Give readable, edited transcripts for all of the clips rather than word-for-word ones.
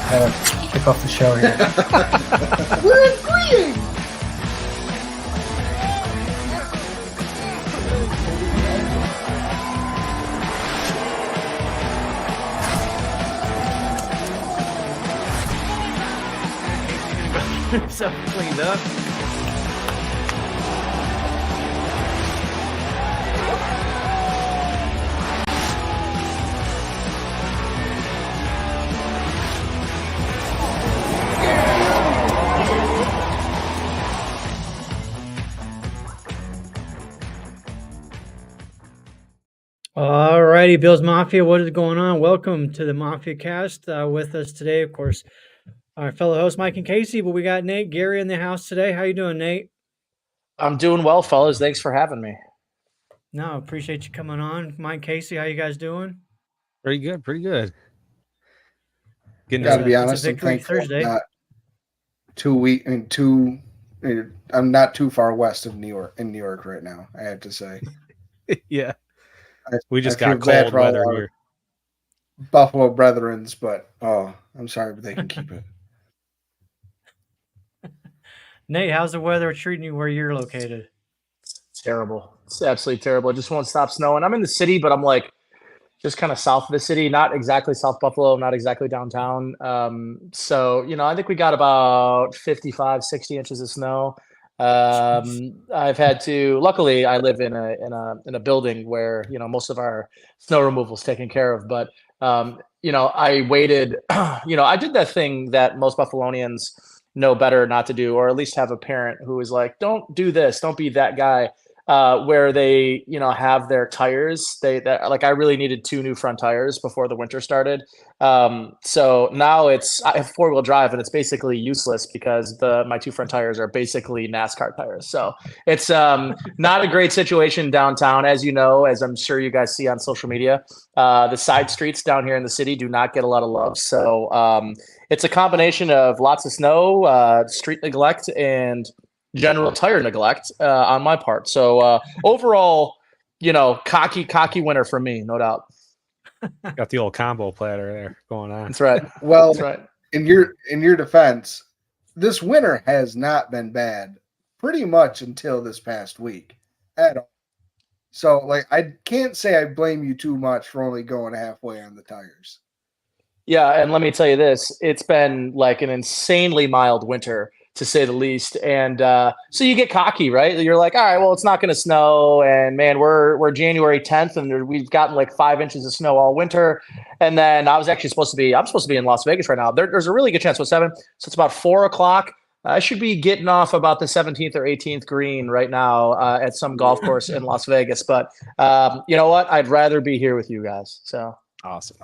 had to kick off the show here. We're agreeing. So cleaned up. Alrighty, Bills Mafia, what is going on? Welcome to the Mafia Cast. With us today, of course, our fellow host Mike and Casey, but we got Nate Geary in the house today. How you doing, Nate? I'm doing well, fellas. Thanks for having me. No, appreciate you coming on. Mike, Casey, how you guys doing? Pretty good, pretty good. Gotta be honest, I'm thankful Thursday. I'm not too far west of New York right now, I have to say. Yeah. We just got cold weather here. Buffalo Brethrens, but I'm sorry, but they can keep it. Nate, how's the weather treating you where you're located? It's terrible. It's absolutely terrible. It just won't stop snowing. I'm in the city, but I'm like just kind of south of the city, not exactly South Buffalo, not exactly downtown. So, I think we got about 55, 60 inches of snow. I've had to, luckily I live in a building where, most of our snow removal is taken care of, but, I waited, I did that thing that most Buffalonians know better not to do, or at least have a parent who is like, don't do this, don't be that guy, where they, have their tires. I really needed 2 new front tires before the winter started. So now I have 4-wheel drive and it's basically useless because my 2 front tires are basically NASCAR tires. So it's not a great situation downtown, as I'm sure you guys see on social media. The side streets down here in the city do not get a lot of love. So it's a combination of lots of snow, street neglect, and general tire neglect on my part. So overall, cocky winter for me, no doubt. Got the old combo platter there going on. That's right. Well, That's right. In your defense, this winter has not been bad pretty much until this past week at all. So I can't say I blame you too much for only going halfway on the tires. Yeah, and let me tell you this, it's been like an insanely mild winter, to say the least. And so you get cocky, right? You're like, all right, well, it's not going to snow. And man, we're January 10th and we've gotten like 5 inches of snow all winter. And then I'm supposed to be in Las Vegas right now. There's a really good chance with 7. So it's about 4:00. I should be getting off about the 17th or 18th green right now at some golf course in Las Vegas. But you know what? I'd rather be here with you guys. So awesome.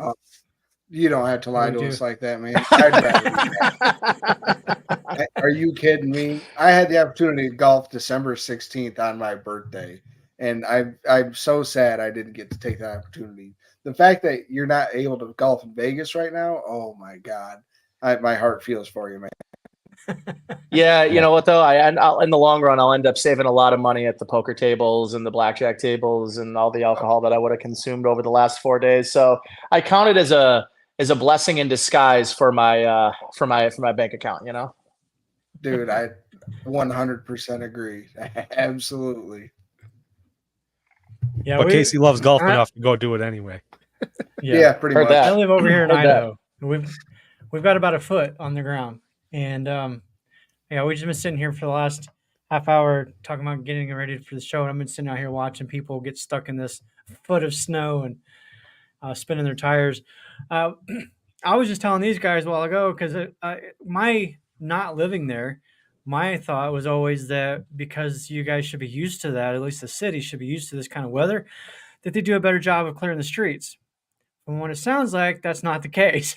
You don't have to lie to us like that, man. I'd rather Are you kidding me? I had the opportunity to golf December 16th on my birthday, and I'm so sad I didn't get to take that opportunity. The fact that you're not able to golf in Vegas right now, oh my God. My heart feels for you, man. Yeah, you know what though? I'll in the long run, I'll end up saving a lot of money at the poker tables and the blackjack tables and all the alcohol that I would have consumed over the last 4 days. So I count it as a blessing in disguise for my bank account. Dude, I 100% agree. Absolutely. Yeah, but Casey loves golf enough to go do it anyway. Yeah, pretty much. I live over here in Idaho. We've got about a foot on the ground. And we've just been sitting here for the last half hour talking about getting ready for the show. And I've been sitting out here watching people get stuck in this foot of snow and spinning their tires. I was just telling these guys a while ago because my not living there, my thought was always that because you guys should be used to that, at least the city should be used to this kind of weather, that they do a better job of clearing the streets. And what it sounds like, that's not the case.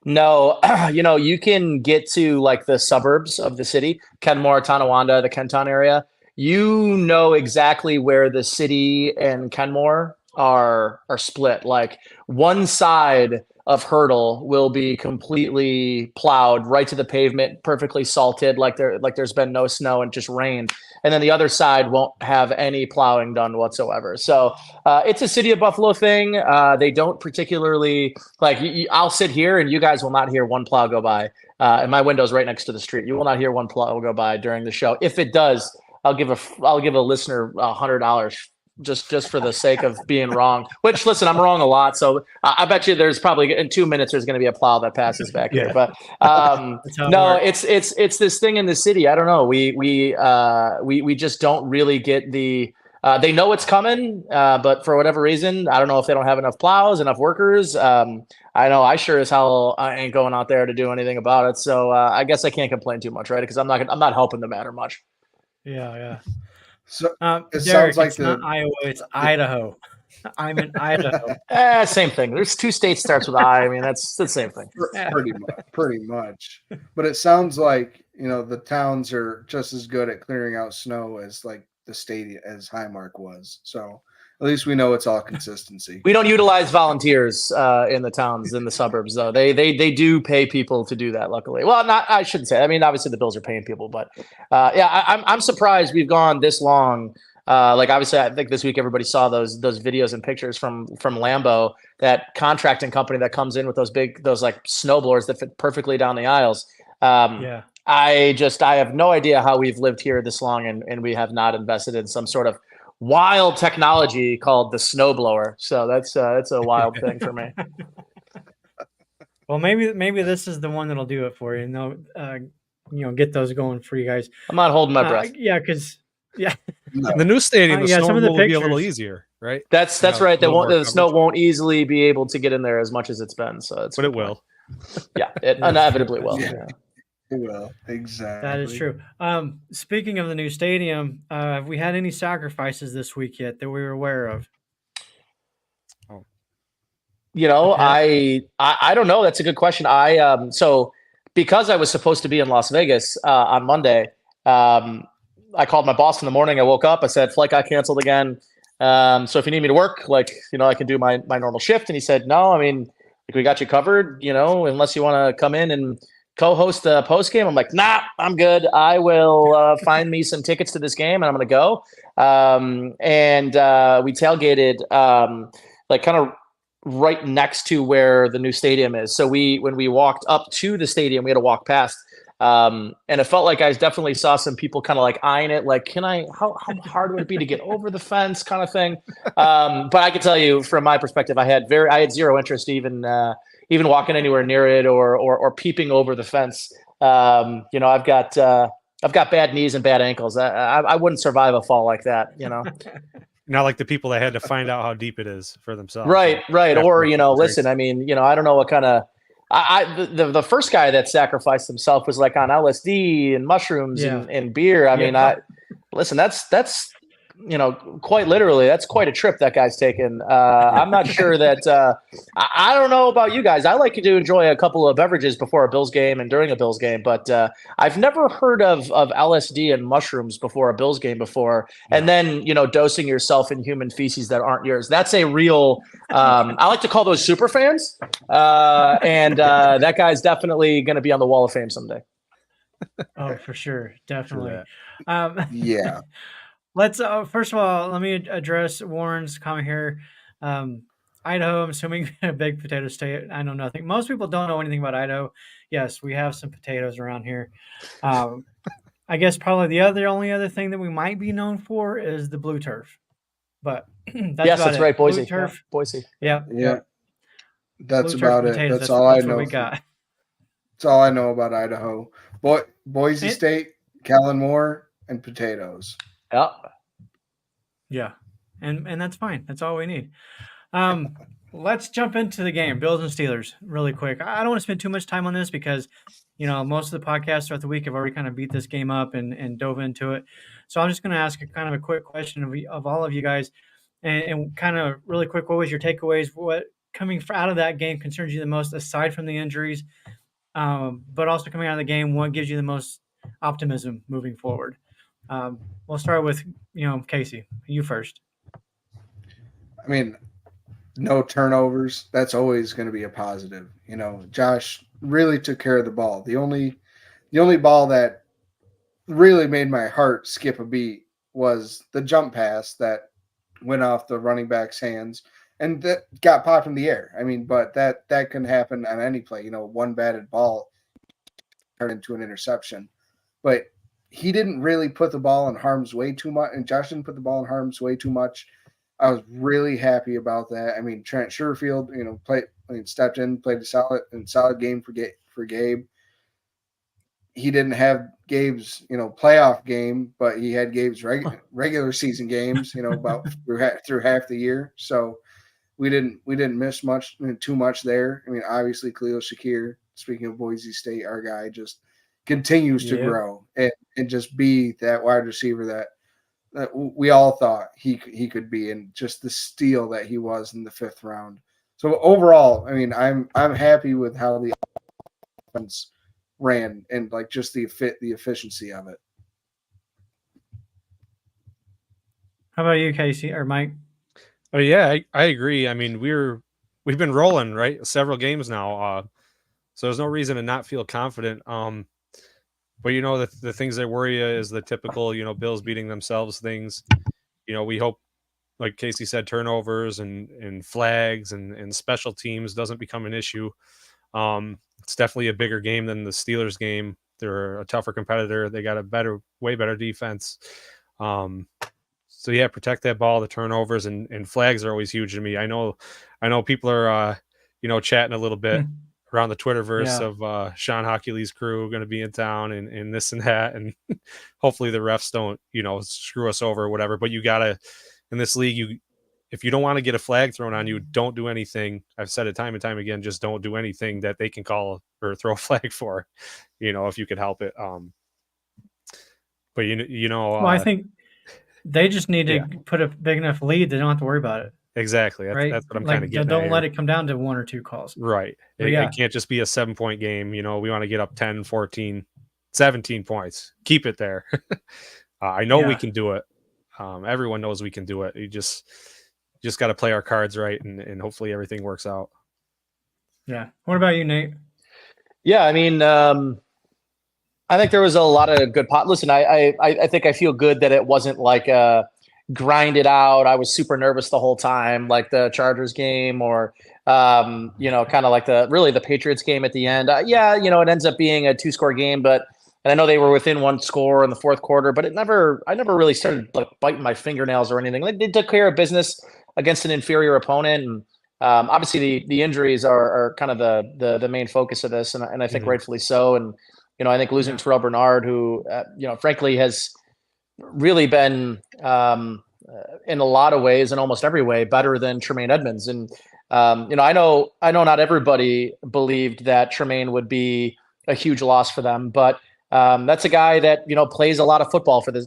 No, you can get to like the suburbs of the city, Kenmore, Tonawanda, the Kenton area. You know exactly where the city and Kenmore are split. Like one side of Hurdle will be completely plowed right to the pavement, perfectly salted, like there's been no snow and just rain. And then the other side won't have any plowing done whatsoever. So it's a City of Buffalo thing. They don't particularly like. I'll sit here and you guys will not hear one plow go by. And my window's right next to the street. You will not hear one plow go by during the show. If it does, I'll give a listener $100 just for the sake of being wrong. Which, listen, I'm wrong a lot, so I bet you there's probably in 2 minutes there's going to be a plow that passes back here. But no, it's this thing in the city. I don't know. We just don't really get the. They know it's coming, but for whatever reason, I don't know if they don't have enough plows, enough workers. I know I sure as hell I ain't going out there to do anything about it. So I guess I can't complain too much, right? Because I'm not helping the matter much. Yeah. So it Derek, sounds like it's not Iowa, it's Idaho. I'm in Idaho. Same thing. There's 2 states starts with I. I mean, that's the same thing. Pretty much. But it sounds like, the towns are just as good at clearing out snow as like the stadium as Highmark was. So at least we know it's all consistency. We don't utilize volunteers in the towns, in the suburbs, though. They do pay people to do that, luckily. Well, I shouldn't say. I mean, obviously the Bills are paying people, but I'm surprised we've gone this long. Like obviously, I think this week everybody saw those videos and pictures from Lambeau, that contracting company that comes in with those like snowblowers that fit perfectly down the aisles. I have no idea how we've lived here this long and we have not invested in some sort of wild technology called the snowblower. So that's a wild thing for me. Well, maybe this is the one that'll do it for you. Get those going for you guys. I'm not holding my breath. The new stadium, the snow will be a little easier, right? That's right. The snow won't easily be able to get in there as much as it's been. So but it will. Yeah, it inevitably will. Yeah. Well, exactly. That is true. Speaking of the new stadium, have we had any sacrifices this week yet that we were aware of? I don't know. That's a good question. So because I was supposed to be in Las Vegas on Monday, I called my boss in the morning. I woke up. I said, flight got canceled again. So if you need me to work, I can do my normal shift. And he said, no, I mean, we got you covered, unless you want to come in and co-host the post game. I'm like, nah, I'm good. I will find me some tickets to this game and I'm going to go. And we tailgated kind of right next to where the new stadium is. So when we walked up to the stadium, we had to walk past. And it felt like I definitely saw some people kind of like eyeing it, like, how hard would it be to get over the fence kind of thing. But I can tell you from my perspective, I had zero interest even walking anywhere near it or peeping over the fence. I've got bad knees and bad ankles. I wouldn't survive a fall like that, Not like the people that had to find out how deep it is for themselves. Right. Or, listen, I mean, I don't know what kind of, the first guy that sacrificed himself was like on LSD and mushrooms and beer. I mean, listen, that's quite literally, that's quite a trip that guy's taken. I'm not sure that I don't know about you guys. I like to enjoy a couple of beverages before a Bills game and during a Bills game, but I've never heard of LSD and mushrooms before a Bills game before. And then, dosing yourself in human feces that aren't yours. That's a real, I like to call those super fans. And that guy's definitely going to be on the Wall of Fame someday. Oh, for sure. Definitely. Yeah. Let's first of all, let me address Warren's comment here. Idaho, I'm assuming a big potato state. I know nothing. Most people don't know anything about Idaho. Yes, we have some potatoes around here. I guess probably the only other thing that we might be known for is the blue turf. But that's right, Boise. Blue turf. Yeah, Boise. Yeah. That's about it. That's all I know. That's all I know about Idaho. Boise State, Kellen Moore, and potatoes. Yeah. And that's fine. That's all we need. Let's jump into the game, Bills and Steelers, really quick. I don't want to spend too much time on this because, most of the podcasts throughout the week have already kind of beat this game up and dove into it. So I'm just going to ask kind of a quick question of all of you guys and kind of really quick, what was your takeaways? What coming out of that game concerns you the most aside from the injuries, but also coming out of the game, what gives you the most optimism moving forward? We'll start with, Casey, you first. I mean, no turnovers. That's always going to be a positive. You know, Josh really took care of the ball. The only ball that really made my heart skip a beat was the jump pass that went off the running back's hands and that got popped in the air. I mean, but that can happen on any play. You know, one batted ball turned into an interception. But he didn't really put the ball in harm's way too much, and Josh didn't put the ball in harm's way too much. I was really happy about that. I mean, Trent Sherfield, you know, stepped in, played a solid game for Gabe. He didn't have Gabe's, you know, playoff game, but he had Gabe's regular season games, you know, about through half the year. So we didn't miss too much there. I mean, obviously Khalil Shakir, speaking of Boise State, our guy just continues to grow and just be that wide receiver that we all thought he could be, and just the steal that he was in the 5th round. So overall, I mean, I'm happy with how the offense ran and like just the efficiency of it. How about you, Casey or Mike? Oh yeah, I agree. I mean, we've been rolling, right? Several games now. So there's no reason to not feel confident. But you know, the things that worry you is the typical, you know, Bills beating themselves things. You know, we hope, like Casey said, turnovers and flags and special teams doesn't become an issue. It's definitely a bigger game than the Steelers game. They're a tougher competitor. They got a way better defense. So yeah, protect that ball, the turnovers and flags are always huge to me. I know people are, you know, chatting a little bit around the Twitterverse of Sean Hockley's crew going to be in town and this and that. And hopefully the refs don't, you know, screw us over or whatever, but you gotta, in this league, if you don't want to get a flag thrown on you, don't do anything. I've said it time and time again, just don't do anything that they can call or throw a flag for, you know, if you could help it. But you know, well, I think they just need to put a big enough lead. They don't have to worry about it. Exactly. That's what I'm kind of getting don't at let it come down to 1 or 2 calls. Right. It can't just be a 7-point game. You know, we want to get up 10, 14, 17 points. Keep it there. I know we can do it. Everyone knows we can do it. You just got to play our cards right, and hopefully everything works out. Yeah. What about you, Nate? Yeah, I mean, I think there was a lot of good pot. Listen, I think I feel good that it wasn't like grind it out. I was super nervous the whole time, like the Chargers game, or you know, kind of like the Patriots game at the end. Yeah, you know, it ends up being a 2-score game, but. And I know they were within 1 score in the 4th quarter, but I never really started like biting my fingernails or anything. Like, they took care of business against an inferior opponent, and obviously the injuries are kind of the main focus of this, and I think rightfully so. And you know, I think losing Terrell Bernard, who you know, frankly has really been in a lot of ways, in almost every way, better than Tremaine Edmonds. And you know, I know not everybody believed that Tremaine would be a huge loss for them, but that's a guy that, you know, played a lot of football for this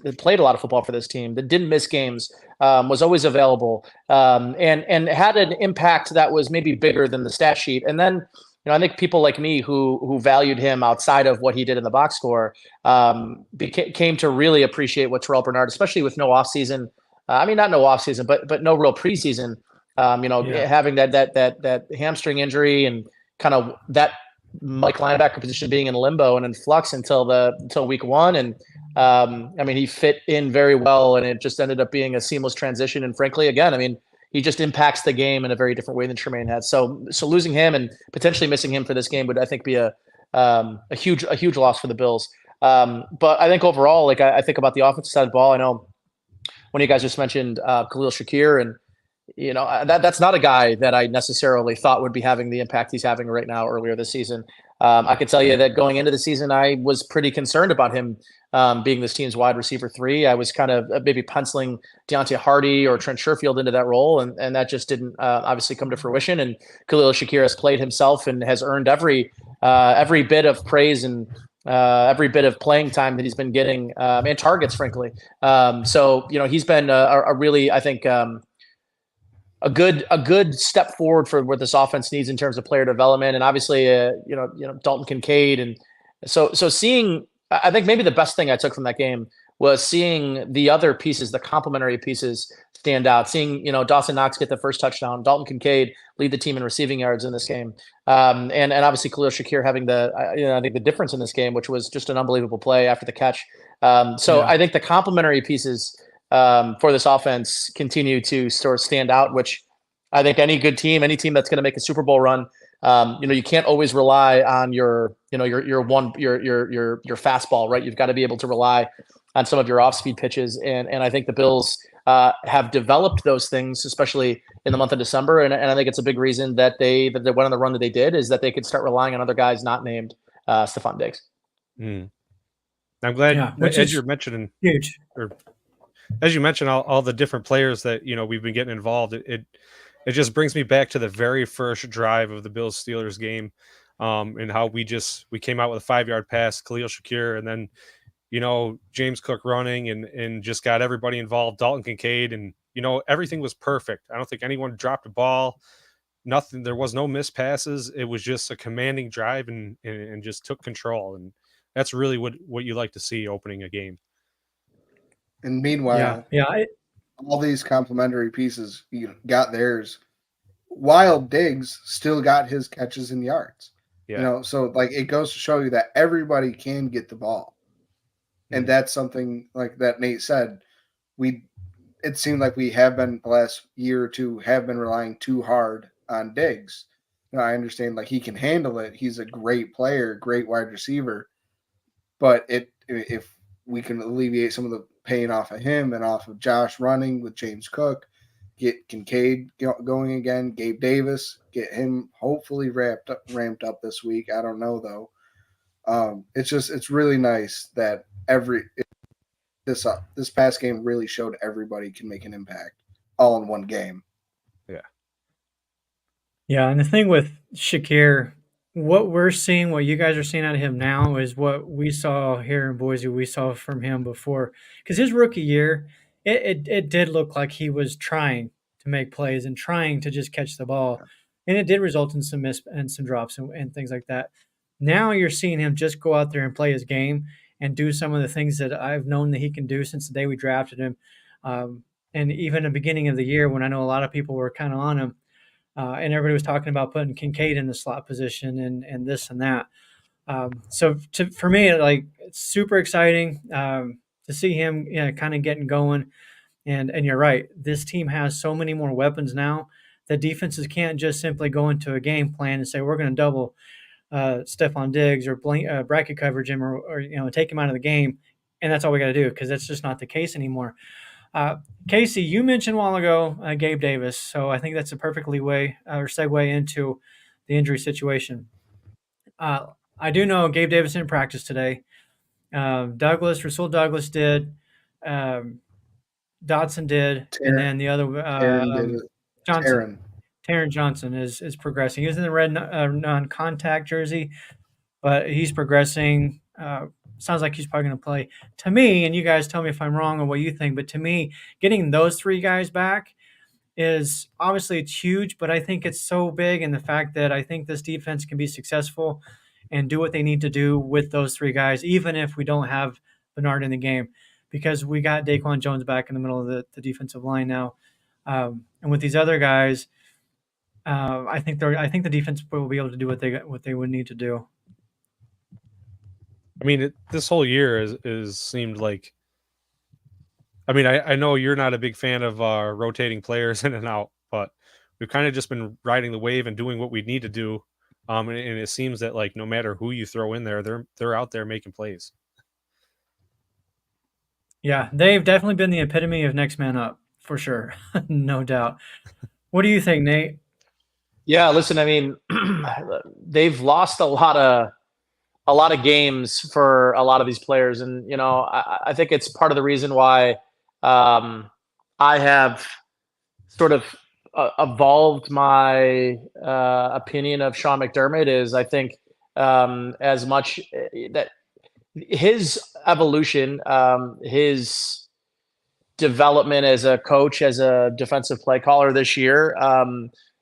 team, that didn't miss games, was always available, and had an impact that was maybe bigger than the stat sheet. And then, you know, I think people like me who valued him outside of what he did in the box score, came to really appreciate what Terrell Bernard, especially with no offseason. I mean, not no offseason, but no real preseason. You know, having that hamstring injury and kind of that Mike linebacker position being in limbo and in flux until week 1. And I mean, he fit in very well, and it just ended up being a seamless transition. And frankly, again, I mean, he just impacts the game in a very different way than Tremaine had. So losing him and potentially missing him for this game would, I think, be a huge loss for the Bills. But I think overall, like I think about the offensive side of the ball. I know when you guys just mentioned Khalil Shakir, and you know, that's not a guy that I necessarily thought would be having the impact he's having right now earlier this season. I can tell you that going into the season, I was pretty concerned about him being this team's wide receiver 3. I was kind of maybe penciling Deontay Hardy or Trent Sherfield into that role, and that just didn't obviously come to fruition. And Khalil Shakir has played himself and has earned every bit of praise and every bit of playing time that he's been getting, and targets, frankly. So, you know, he's been a really, I think, a good step forward for what this offense needs in terms of player development. And obviously, Dalton Kincaid. And so seeing, I think maybe the best thing I took from that game was seeing the other pieces, the complementary pieces, stand out. Seeing Dawson Knox get the first touchdown, Dalton Kincaid lead the team in receiving yards in this game, and obviously Khalil Shakir having I think the difference in this game, which was just an unbelievable play after the catch. I think the complementary pieces for this offense continue to sort of stand out, which I think any good team, any team that's going to make a Super Bowl run, you can't always rely on your fastball, right? You've got to be able to rely on some of your off-speed pitches, and I think the Bills have developed those things, especially in the month of December, and I think it's a big reason that they went on the run that they did, is that they could start relying on other guys not named Stephon Diggs. I'm glad, as you're mentioning, huge. As you mentioned, all the different players that we've been getting involved. It just brings me back to the very first drive of the Bills Steelers game, and how we came out with a 5-yard pass, Khalil Shakir, and then James Cook running and just got everybody involved, Dalton Kincaid, and everything was perfect. I don't think anyone dropped a ball. Nothing. There was no missed passes. It was just a commanding drive and just took control. And that's really what you like to see opening a game. And meanwhile, all these complementary pieces got theirs, while Diggs still got his catches and yards. Yeah. So like it goes to show you that everybody can get the ball. And that's something like that Nate said. It seemed like we have been the last year or two have been relying too hard on Diggs. I understand like he can handle it. He's a great player, great wide receiver. But if we can alleviate some of the pain off of him and off of Josh running with James Cook, get Kincaid going again, Gabe Davis, get him hopefully ramped up this week. I don't know though. It's really nice that this past game really showed everybody can make an impact all in one game. Yeah, and the thing with Shakir, what we're seeing, what you guys are seeing out of him now is what we saw here in Boise, we saw from him before. Because his rookie year, it did look like he was trying to make plays and trying to just catch the ball. And it did result in some miss and some drops and things like that. Now you're seeing him just go out there and play his game and do some of the things that I've known that he can do since the day we drafted him. And even at the beginning of the year, when I know a lot of people were kind of on him, and everybody was talking about putting Kincaid in the slot position and this and that. For me, it's super exciting to see him kind of getting going. And you're right. This team has so many more weapons now that defenses can't just simply go into a game plan and say, we're going to double Stephon Diggs or bracket coverage him or take him out of the game. And that's all we got to do, because that's just not the case anymore. Casey, you mentioned a while ago Gabe Davis, so I think that's a perfectly segue into the injury situation. I do know Gabe Davis didn't practice today. Rasul Douglas did. Dodson did, and then the other Johnson. Taron Johnson is progressing. He was in the red non-contact jersey, but he's progressing. Sounds like he's probably going to play. To me, and you guys tell me if I'm wrong or what you think, but to me, getting those three guys back is obviously it's huge, but I think it's so big in the fact that I think this defense can be successful and do what they need to do with those three guys, even if we don't have Bernard in the game, because we got Daquan Jones back in the middle of the defensive line now. And with these other guys, I think the defense will be able to do what they would need to do. I mean, this whole year is seemed like. I mean, I know you're not a big fan of rotating players in and out, but we've kind of just been riding the wave and doing what we need to do. And it seems that like no matter who you throw in there, they're out there making plays. Yeah, they've definitely been the epitome of next man up for sure, no doubt. What do you think, Nate? Yeah, listen, I mean, they've lost a lot of games for a lot of these players. And, I think it's part of the reason why I have sort of evolved my opinion of Sean McDermott is I think as much that his evolution, his development as a coach, as a defensive play caller this year,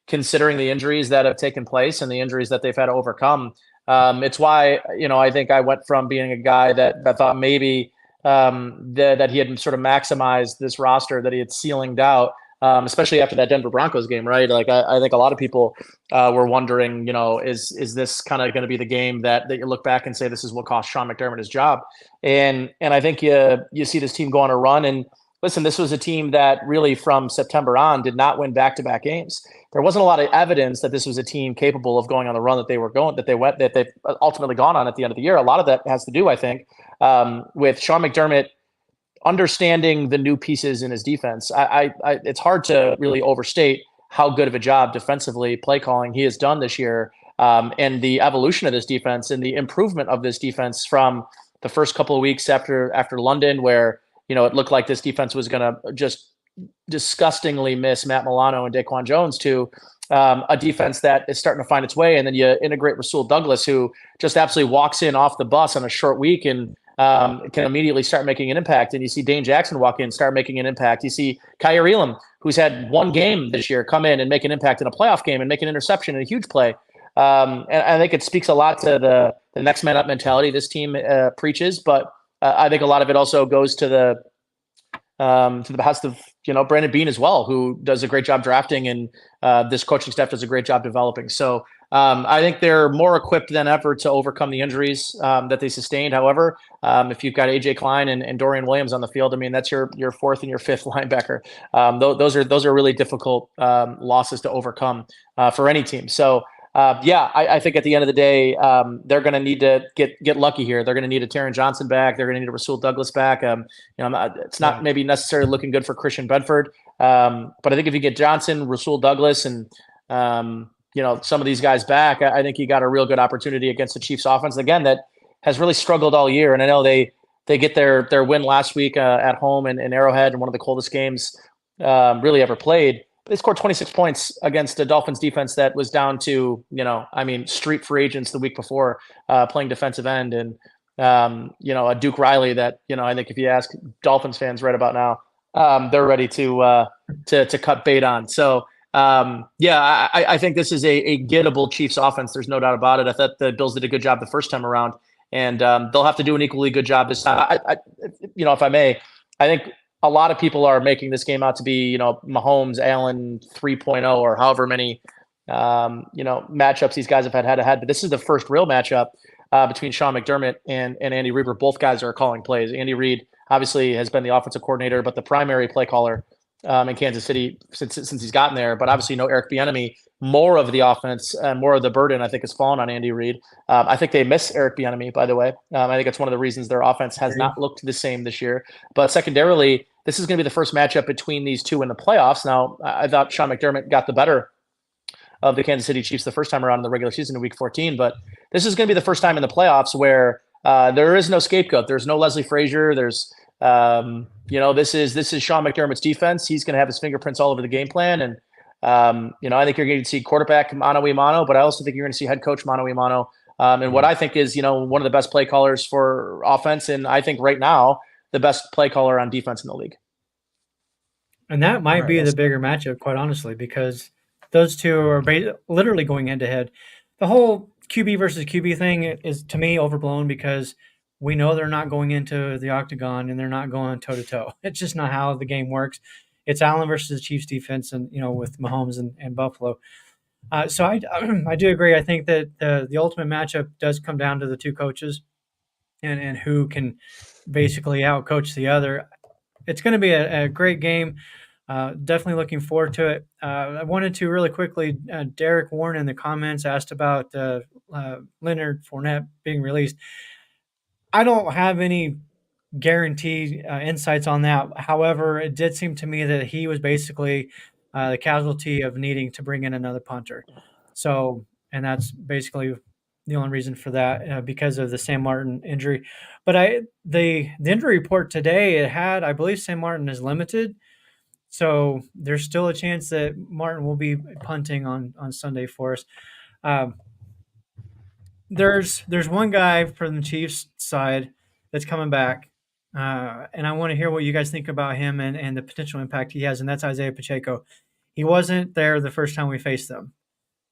considering the injuries that have taken place and the injuries that they've had to overcome, it's why, I think I went from being a guy that thought maybe that he had sort of maximized this roster that he had ceilinged out, especially after that Denver Broncos game, right? Like I think a lot of people were wondering, is this kind of going to be the game that you look back and say this is what cost Sean McDermott his job? And I think you see this team go on a run. And listen, this was a team that really from September on did not win back-to-back games. There wasn't a lot of evidence that this was a team capable of going on the run that they've ultimately gone on at the end of the year. A lot of that has to do, I think, with Sean McDermott understanding the new pieces in his defense. It's hard to really overstate how good of a job defensively play calling he has done this year, and the evolution of this defense and the improvement of this defense from the first couple of weeks after London, where it looked like this defense was going to just disgustingly miss Matt Milano and Daquan Jones, to a defense that is starting to find its way. And then you integrate Rasul Douglas, who just absolutely walks in off the bus on a short week and can immediately start making an impact. And you see Dane Jackson walk in, start making an impact. You see Kyer Elam, who's had one game this year, come in and make an impact in a playoff game and make an interception and a huge play. And I think it speaks a lot to the next man up mentality this team preaches. But I think a lot of it also goes to the behest of Brandon Beane as well, who does a great job drafting, and this coaching staff does a great job developing. So I think they're more equipped than ever to overcome the injuries that they sustained. However, if you've got AJ Klein and Dorian Williams on the field, I mean, that's your fourth and your fifth linebacker. Those are really difficult losses to overcome for any team. So I think at the end of the day, they're going to need to get lucky here. They're going to need a Taron Johnson back. They're going to need a Rasul Douglas back. It's not maybe necessarily looking good for Christian Bedford, but I think if you get Johnson, Rasul Douglas, and some of these guys back, I think you got a real good opportunity against the Chiefs offense again that has really struggled all year. And I know they get their win last week at home in Arrowhead in one of the coldest games really ever played. They scored 26 points against a Dolphins defense that was down to, street free agents the week before playing defensive end. And, a Duke Riley that, I think if you ask Dolphins fans right about now, they're ready to cut bait on. So, I think this is a gettable Chiefs offense. There's no doubt about it. I thought the Bills did a good job the first time around, and they'll have to do an equally good job this time. If I may, I think a lot of people are making this game out to be, Mahomes, Allen 3.0, or however many, matchups these guys have had head-to-head. But this is the first real matchup between Sean McDermott and Andy Reid, where both guys are calling plays. Andy Reid obviously has been the offensive coordinator, but the primary play caller in Kansas City since he's gotten there. But obviously no Eric Bieniemy. More of the offense and more of the burden, I think, has fallen on Andy Reid. I think they miss Eric Bieniemy, by the way. I think it's one of the reasons their offense has not looked the same this year. But secondarily, this is going to be the first matchup between these two in the playoffs. Now, I thought Sean McDermott got the better of the Kansas City Chiefs the first time around in the regular season in Week 14, but this is going to be the first time in the playoffs where there is no scapegoat. There's no Leslie Frazier. There's this is Sean McDermott's defense. He's going to have his fingerprints all over the game plan, and I think you're going to see quarterback mano a mano, but I also think you're going to see head coach mano a mano, and what I think is one of the best play callers for offense, and I think right now the best play caller on defense in the league. And that might be the bigger matchup, quite honestly, because those two are literally going head to head. The whole QB versus QB thing is, to me, overblown because we know they're not going into the octagon and they're not going toe to toe. It's just not how the game works. It's Allen versus the Chiefs defense, and with Mahomes and Buffalo. So I do agree. I think that the ultimate matchup does come down to the two coaches and who can basically outcoach the other. It's going to be a great game. Definitely looking forward to it. I wanted to really quickly, Derek Warren in the comments asked about Leonard Fournette being released. I don't have any guaranteed insights on that. However, it did seem to me that he was basically the casualty of needing to bring in another punter. So, and that's basically the only reason for that, because of the Sam Martin injury. But the injury report today, it had, I believe Sam Martin is limited. So there's still a chance that Martin will be punting on Sunday for us. There's one guy from the Chiefs side that's coming back, and I want to hear what you guys think about him and the potential impact he has, and that's Isaiah Pacheco. He wasn't there the first time we faced them.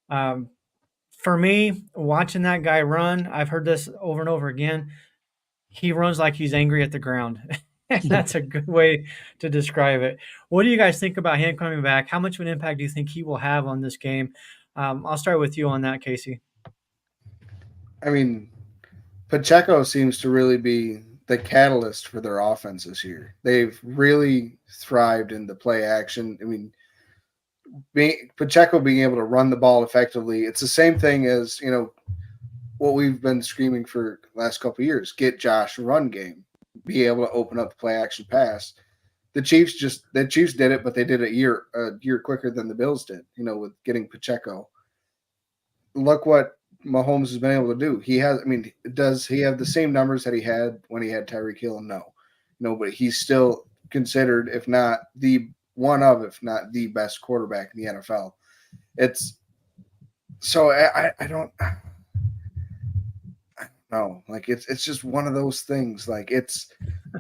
For me, watching that guy run, I've heard this over and over again, he runs like he's angry at the ground. That's a good way to describe it. What do you guys think about him coming back? How much of an impact do you think he will have on this game? I'll start with you on that, Casey. I mean, Pacheco seems to really be the catalyst for their offense this year. They've really thrived in the play action. I mean, Pacheco being able to run the ball effectively, it's the same thing as, what we've been screaming for the last couple of years. Get Josh a run game. Be able to open up the play action pass. The Chiefs did it, but they did it a year quicker than the Bills did, with getting Pacheco. Look what Mahomes has been able to do. Does he have the same numbers that he had when he had Tyreek Hill? No, but he's still considered, if not the best quarterback in the NFL. It's so I don't know. Like it's just one of those things. Like it's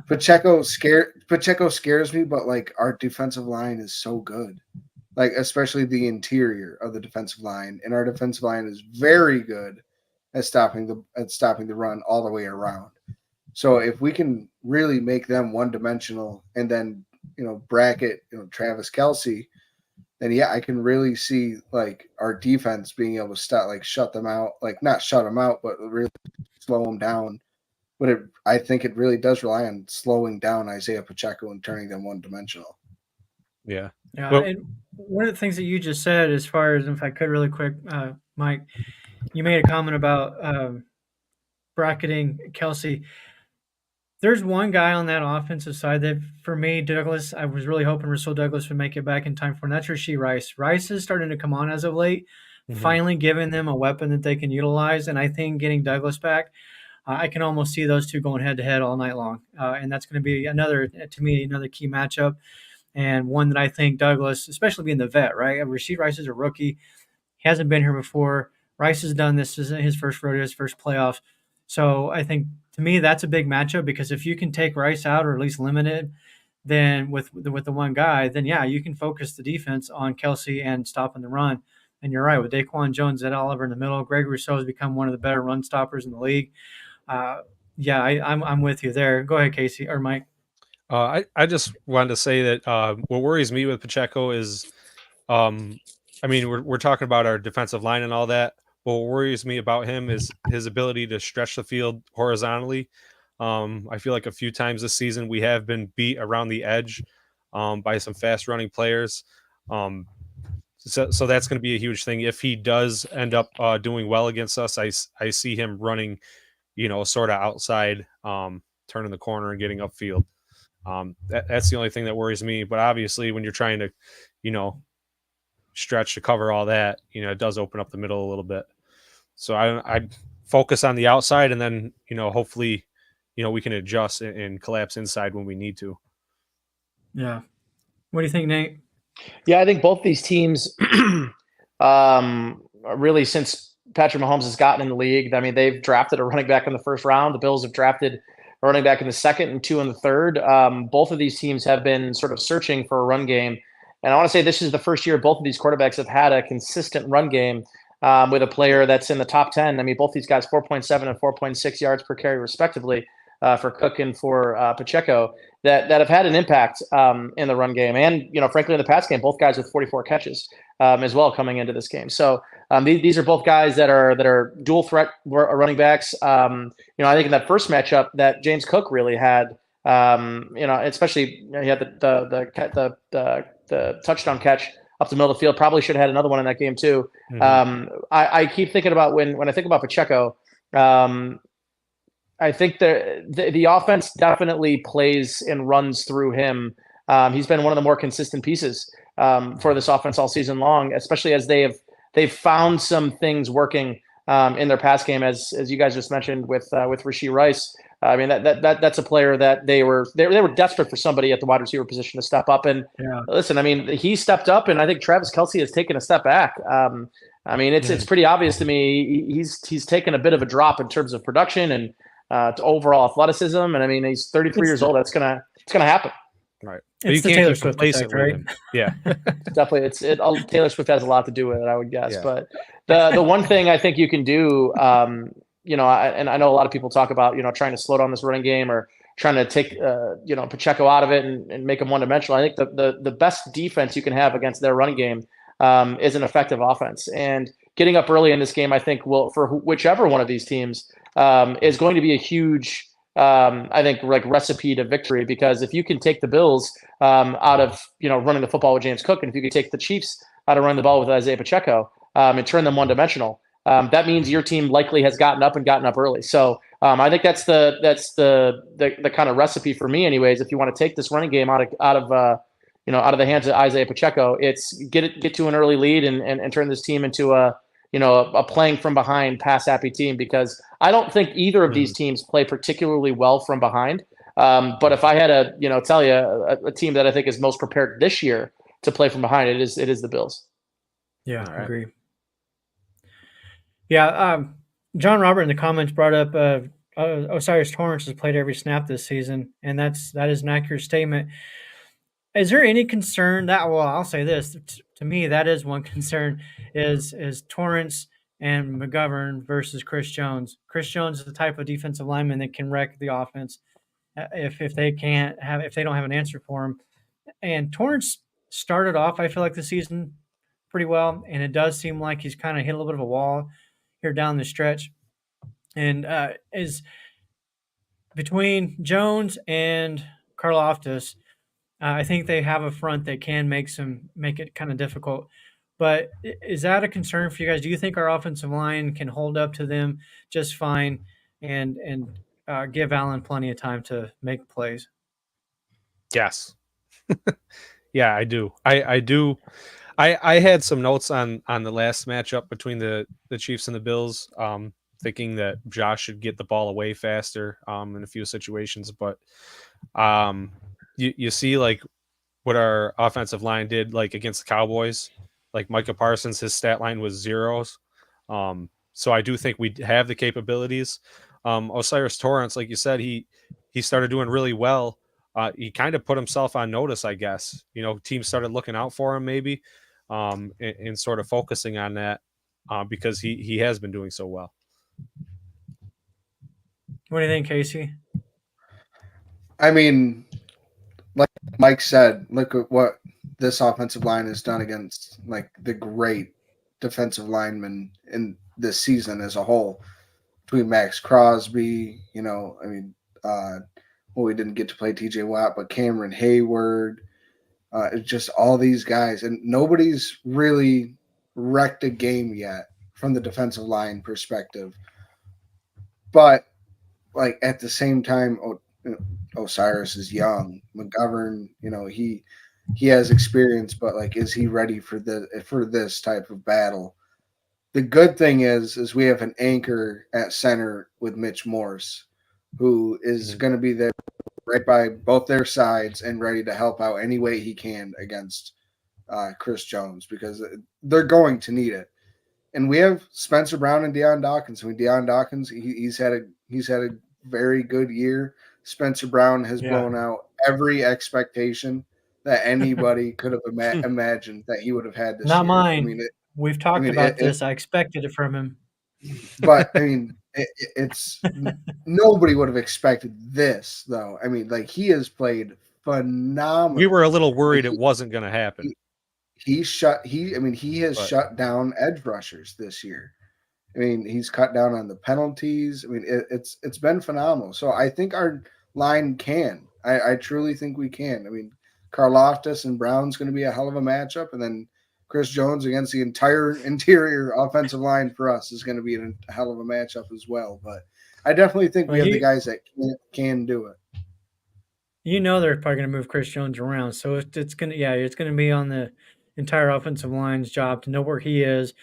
Pacheco scares me, but like our defensive line is so good. Like especially the interior of the defensive line, and our defensive line is very good at stopping the run all the way around. So if we can really make them one-dimensional and then bracket Travis Kelce, then yeah, I can really see like our defense being able to shut them out, like not shut them out, but really slow them down. But I think it really does rely on slowing down Isaiah Pacheco and turning them one-dimensional. Yeah. Yeah, Well, and one of the things that you just said, as far as if I could really quick, Mike, you made a comment about bracketing Kelce. There's one guy on that offensive side that, for me, Douglas, I was really hoping Rasul Douglas would make it back in time for, and that's Rashee Rice. Rice is starting to come on as of late, finally giving them a weapon that they can utilize, and I think getting Douglas back, I can almost see those two going head-to-head all night long, and that's going to be another key matchup. And one that I think Douglas, especially being the vet, right? Rashee Rice is a rookie. He hasn't been here before. Rice has done this. This isn't his first rodeo, his first playoff. So I think, to me, that's a big matchup, because if you can take Rice out or at least limit it, then with the one guy, then yeah, you can focus the defense on Kelce and stopping the run. And you're right, with Daquan Jones, Ed Oliver in the middle, Greg Rousseau has become one of the better run stoppers in the league. I'm with you there. Go ahead, Casey or Mike. I just wanted to say that what worries me with Pacheco is, we're talking about our defensive line and all that. But what worries me about him is his ability to stretch the field horizontally. I feel like a few times this season we have been beat around the edge by some fast running players. So that's going to be a huge thing. If he does end up doing well against us, I see him running, sort of outside, turning the corner and getting upfield. That's the only thing that worries me. But obviously, when you're trying to, stretch to cover all that, it does open up the middle a little bit. So I focus on the outside, and then hopefully, we can adjust and collapse inside when we need to. Yeah. What do you think, Nate? Yeah, I think both these teams, really, since Patrick Mahomes has gotten in the league, they've drafted a running back in the first round. The Bills have drafted a running back in the second and 2 in the third. Both of these teams have been sort of searching for a run game. And I want to say this is the first year both of these quarterbacks have had a consistent run game with a player that's in the top 10. Both these guys, 4.7 and 4.6 yards per carry, respectively, for Cook and for Pacheco, that have had an impact in the run game. And, frankly, in the pass game, both guys with 44 catches as well coming into this game. So these are both guys that are dual threat running backs. I think in that first matchup that James Cook really had, especially he had the touchdown catch up the middle of the field. Probably should have had another one in that game too. I keep thinking about when I think about Pacheco, I think the offense definitely plays and runs through him. He's been one of the more consistent pieces for this offense all season long, especially as they've found some things working in their pass game, as you guys just mentioned with Rashee Rice. That's a player that they were desperate for somebody at the wide receiver position to step up. And listen, he stepped up, and I think Travis Kelce has taken a step back. It's pretty obvious to me he's taken a bit of a drop in terms of production and to overall athleticism. And he's 33 years old. It's gonna happen. Right. It's the Taylor Swift effect, right? Yeah. Definitely. Taylor Swift has a lot to do with it, I would guess. Yeah. But the one thing I think you can do and I know a lot of people talk about, trying to slow down this running game or trying to take, Pacheco out of it and make him one-dimensional. I think the best defense you can have against their running game is an effective offense. And getting up early in this game, I think, for whichever one of these teams is going to be a huge, I think, like recipe to victory, because if you can take the Bills out of, running the football with James Cook, and if you can take the Chiefs out of running the ball with Isaiah Pacheco and turn them one-dimensional, that means your team likely has gotten up early. So I think that's the kind of recipe for me, anyways. If you want to take this running game out of the hands of Isaiah Pacheco, it's get to an early lead and turn this team into a playing from behind pass happy team, because I don't think either of these teams play particularly well from behind. But if I had to tell you a team that I think is most prepared this year to play from behind, it is the Bills. Yeah, I agree. Yeah, John Robert in the comments brought up Osiris Torrance has played every snap this season, and that is an accurate statement. Is there any concern that? Well, I'll say this: to me, that is one concern: is Torrance and McGovern versus Chris Jones. Chris Jones is the type of defensive lineman that can wreck the offense if they don't have an answer for him. And Torrance started off, I feel like, the season pretty well, and it does seem like he's kind of hit a little bit of a wall here down the stretch. And is between Jones and Karlaftis, I think they have a front that can make it kind of difficult. But is that a concern for you guys? Do you think our offensive line can hold up to them just fine and give Allen plenty of time to make plays? Yes. Yeah, I do. I do. I had some notes on the last matchup between the Chiefs and the Bills, thinking that Josh should get the ball away faster in a few situations. But you see like what our offensive line did like against the Cowboys. Like Micah Parsons, his stat line was zeros. So I do think we have the capabilities. Osiris Torrance, like you said, he started doing really well. He kind of put himself on notice, I guess. Teams started looking out for him maybe, and sort of focusing on that because he has been doing so well. What do you think, Casey? I mean, like Mike said, look at what this offensive line has done against like the great defensive linemen in this season as a whole. Between Max Crosby, we didn't get to play TJ Watt, but Cameron Hayward, just all these guys, and nobody's really wrecked a game yet from the defensive line perspective. But like at the same time, Osiris is young. McGovern, he has experience, but like, is he ready for this type of battle? The good thing is we have an anchor at center with Mitch Morse, who is going to be there right by both their sides and ready to help out any way he can against Chris Jones, because they're going to need it. And we have Spencer Brown and Deion Dawkins. I mean, Deion Dawkins, he's had a very good year. Spencer Brown has blown out every expectation that anybody could have imagined that he would have had this year. Not mine. I mean, we've talked about this. I expected it from him. But, I mean, it's nobody would have expected this, though. I mean, like, he has played phenomenal. We were a little worried it wasn't going to happen. He has shut down edge rushers this year. I mean, he's cut down on the penalties. I mean, it's been phenomenal. So I think our line can. I truly think we can. I mean, Karlaftis and Brown's going to be a hell of a matchup, and then Chris Jones against the entire interior offensive line for us is going to be a hell of a matchup as well. But I definitely think we have the guys that can do it. They're probably going to move Chris Jones around, so it's going to be on the entire offensive line's job to know where he is,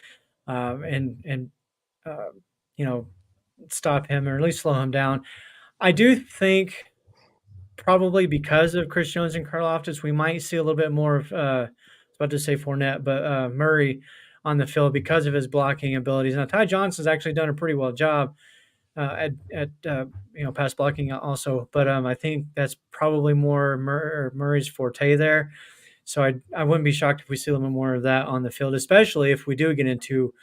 and stop him or at least slow him down. I do think probably because of Chris Jones and Karlaftis, we might see a little bit more of I was about to say Fournette, but Murray on the field because of his blocking abilities. Now Ty Johnson's actually done a pretty well job at pass blocking also, but I think that's probably more Murray's forte there. So I wouldn't be shocked if we see a little bit more of that on the field, especially if we do get into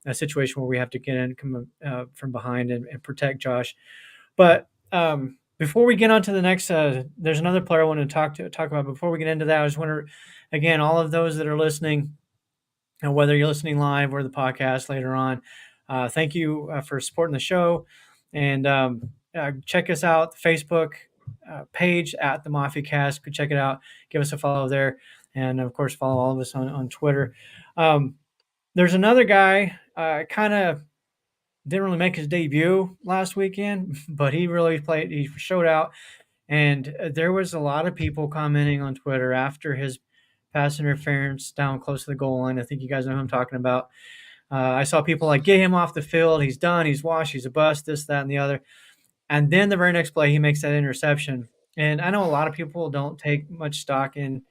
a situation where we have to get in come from behind and protect Josh. But before we get on to the next, there's another player I want to talk about. Before we get into that, I just want to, again, all of those that are listening, and whether you're listening live or the podcast later on, thank you for supporting the show. And check us out, the Facebook page at the Mafia Cast. Go check it out. Give us a follow there. And, of course, follow all of us on Twitter. There's another guy, kind of didn't really make his debut last weekend, but he really played. He showed out. And there was a lot of people commenting on Twitter after his pass interference down close to the goal line. I think you guys know who I'm talking about. I saw people like, get him off the field. He's done. He's washed. He's a bust, this, that, and the other. And then the very next play, he makes that interception. And I know a lot of people don't take much stock in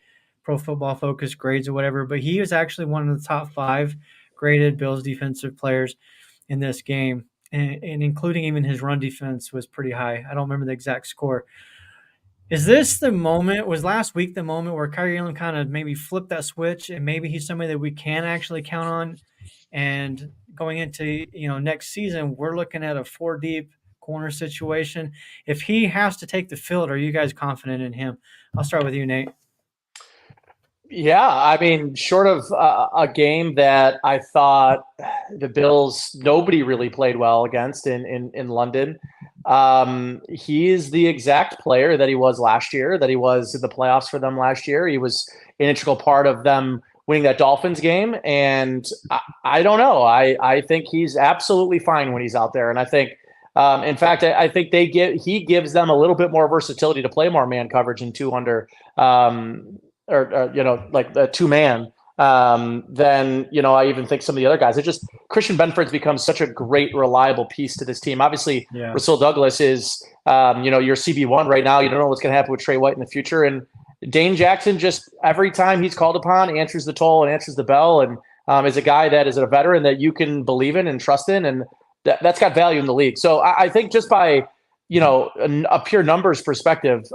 Pro Football Focus grades or whatever, but he was actually one of the top 5 graded Bills defensive players in this game. And including even his run defense was pretty high. I don't remember the exact score. Is this the moment? Was last week the moment where Kyrie Irving kind of maybe flipped that switch, and maybe he's somebody that we can actually count on? And going into next season, we're looking at a 4 deep corner situation. If he has to take the field, are you guys confident in him? I'll start with you, Nate. Yeah, I mean, short of a game that I thought the Bills nobody really played well against in London, he is the exact player that he was last year, that he was in the playoffs for them last year. He was an integral part of them winning that Dolphins game, and I don't know. I think he's absolutely fine when he's out there, and I think, in fact, I think he gives them a little bit more versatility to play more man coverage in 200. Or like the 2-man, then, I even think some of the other guys. It's just Christian Benford's become such a great, reliable piece to this team. Obviously, Rasul Douglas is, your CB1 right now. You don't know what's going to happen with Trey White in the future. And Dane Jackson, just every time he's called upon, answers the toll and answers the bell, and is a guy that is a veteran that you can believe in and trust in, and that's got value in the league. So I think just by a pure numbers perspective,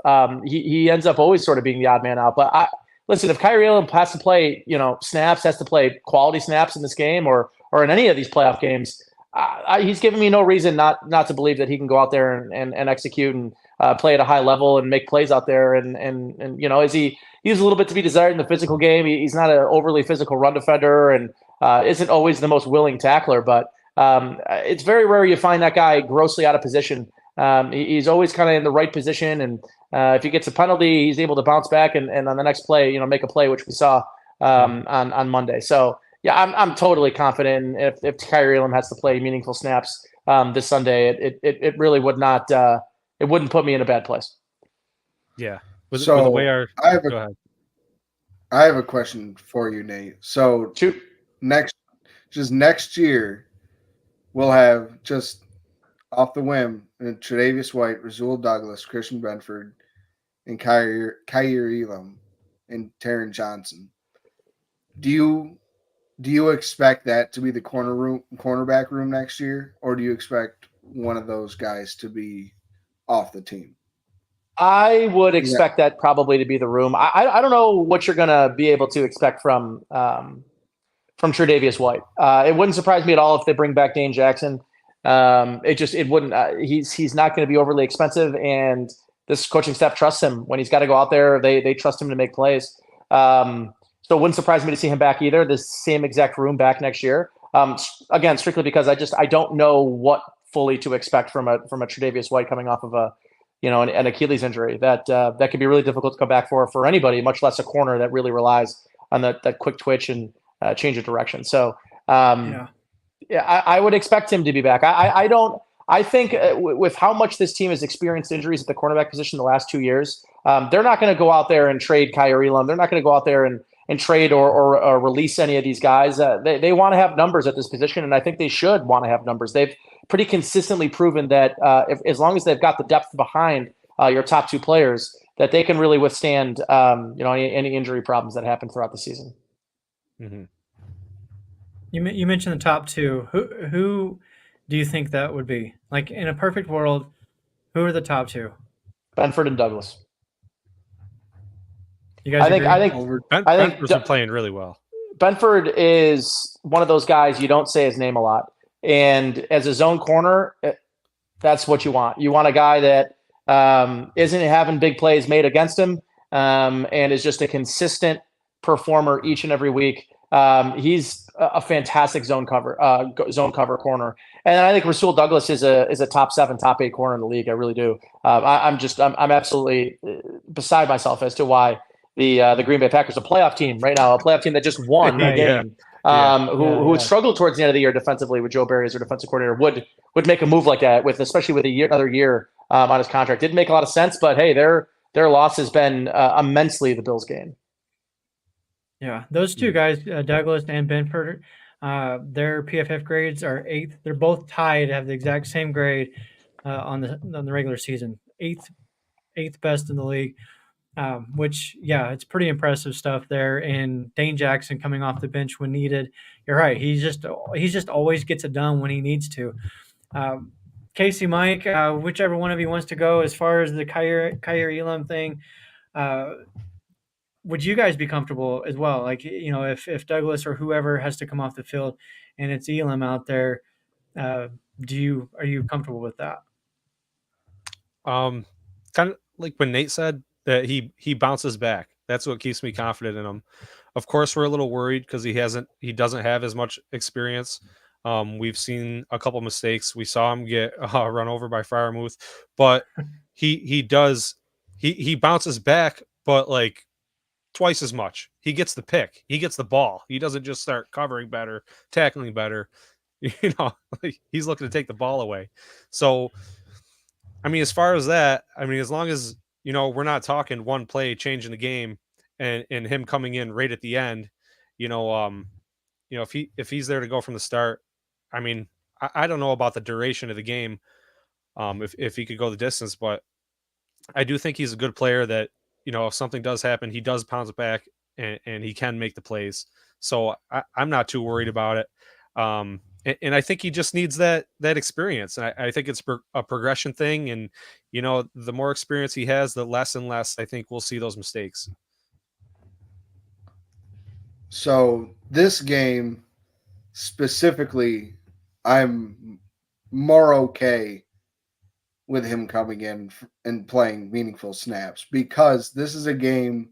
he ends up always sort of being the odd man out. But listen, if Kyrie Irving has to play, snaps, has to play quality snaps in this game or in any of these playoff games, he's giving me no reason not to believe that he can go out there and execute and play at a high level and make plays out there. And is he's a little bit to be desired in the physical game. He's not an overly physical run defender and isn't always the most willing tackler, but it's very rare you find that guy grossly out of position. He's always kind of in the right position, and if he gets a penalty, he's able to bounce back and on the next play, make a play, which we saw on Monday. So yeah, I'm totally confident. If Kyrie Irving has to play meaningful snaps this Sunday, it really would not. It wouldn't put me in a bad place. Yeah. With the way I have a question for you, Nate. So next year, we'll have just off the whim, Tre'Davious White, Rasul Douglas, Christian Benford, and Kyrie Elam, and Taron Johnson. Do you expect that to be the cornerback room next year, or do you expect one of those guys to be off the team? I would expect that probably to be the room. I don't know what you're going to be able to expect from Tre'Davious White. It wouldn't surprise me at all if they bring back Dane Jackson. It wouldn't. He's not going to be overly expensive, and this coaching staff trusts him when he's got to go out there. They trust him to make plays. So it wouldn't surprise me to see him back either. The same exact room back next year. Again, strictly because I don't know what fully to expect from a Tre'Davious White coming off of an Achilles injury that could be really difficult to come back for anybody, much less a corner that really relies on that quick twitch and change of direction. So. Yeah, I would expect him to be back. I think with how much this team has experienced injuries at the cornerback position the last 2 years, they're not going to go out there and trade Kyrie Elam. They're not going to go out there and trade or release any of these guys. They want to have numbers at this position, and I think they should want to have numbers. They've pretty consistently proven that as long as they've got the depth behind your top 2 players, that they can really withstand any injury problems that happen throughout the season. Mm-hmm. You mentioned the top 2. Who do you think that would be? Like in a perfect world, who are the top 2? Benford and Douglas. You guys agree? I think Benford's been playing really well. Benford is one of those guys you don't say his name a lot. And as a zone corner, that's what you want. You want a guy that isn't having big plays made against him and is just a consistent performer each and every week. He's a fantastic zone cover corner. And I think Rasul Douglas is a top 7, top 8 corner in the league. I really do. I'm absolutely beside myself as to why the Green Bay Packers, a playoff team right now, a playoff team that just won the game, who had struggled towards the end of the year defensively with Joe Barry as their defensive coordinator, would make a move like that especially with another year on his contract. Didn't make a lot of sense, but hey, their loss has been immensely the Bills' gain. Yeah, those two guys, Douglas and Benford, their PFF grades are 8th. They're both tied, have the exact same grade on the regular season, eighth best in the league. Which, yeah, it's pretty impressive stuff there. And Dane Jackson coming off the bench when needed. You're right. He just always gets it done when he needs to. Casey, Mike, whichever one of you wants to go as far as the Kaiir Elam thing. Would you guys be comfortable as well? Like, if Douglas or whoever has to come off the field and it's Elam out there, are you comfortable with that? Kind of like when Nate said that he bounces back. That's what keeps me confident in him. Of course, we're a little worried because he doesn't have as much experience. We've seen a couple mistakes. We saw him get run over by Freiermuth, but he bounces back, but like twice as much. He gets the pick. He gets the ball. He doesn't just start covering better, tackling better. Like he's looking to take the ball away. So, I mean, as far as that, as long as, we're not talking one play changing the game and him coming in right at the end, if he's there to go from the start, I don't know about the duration of the game. If he could go the distance, but I do think he's a good player that, if something does happen, he does bounce back and he can make the plays. So I'm not too worried about it. And I think he just needs that experience. And I think it's a progression thing. And, the more experience he has, the less and less I think we'll see those mistakes. So this game specifically, I'm more okay with him coming in and playing meaningful snaps because this is a game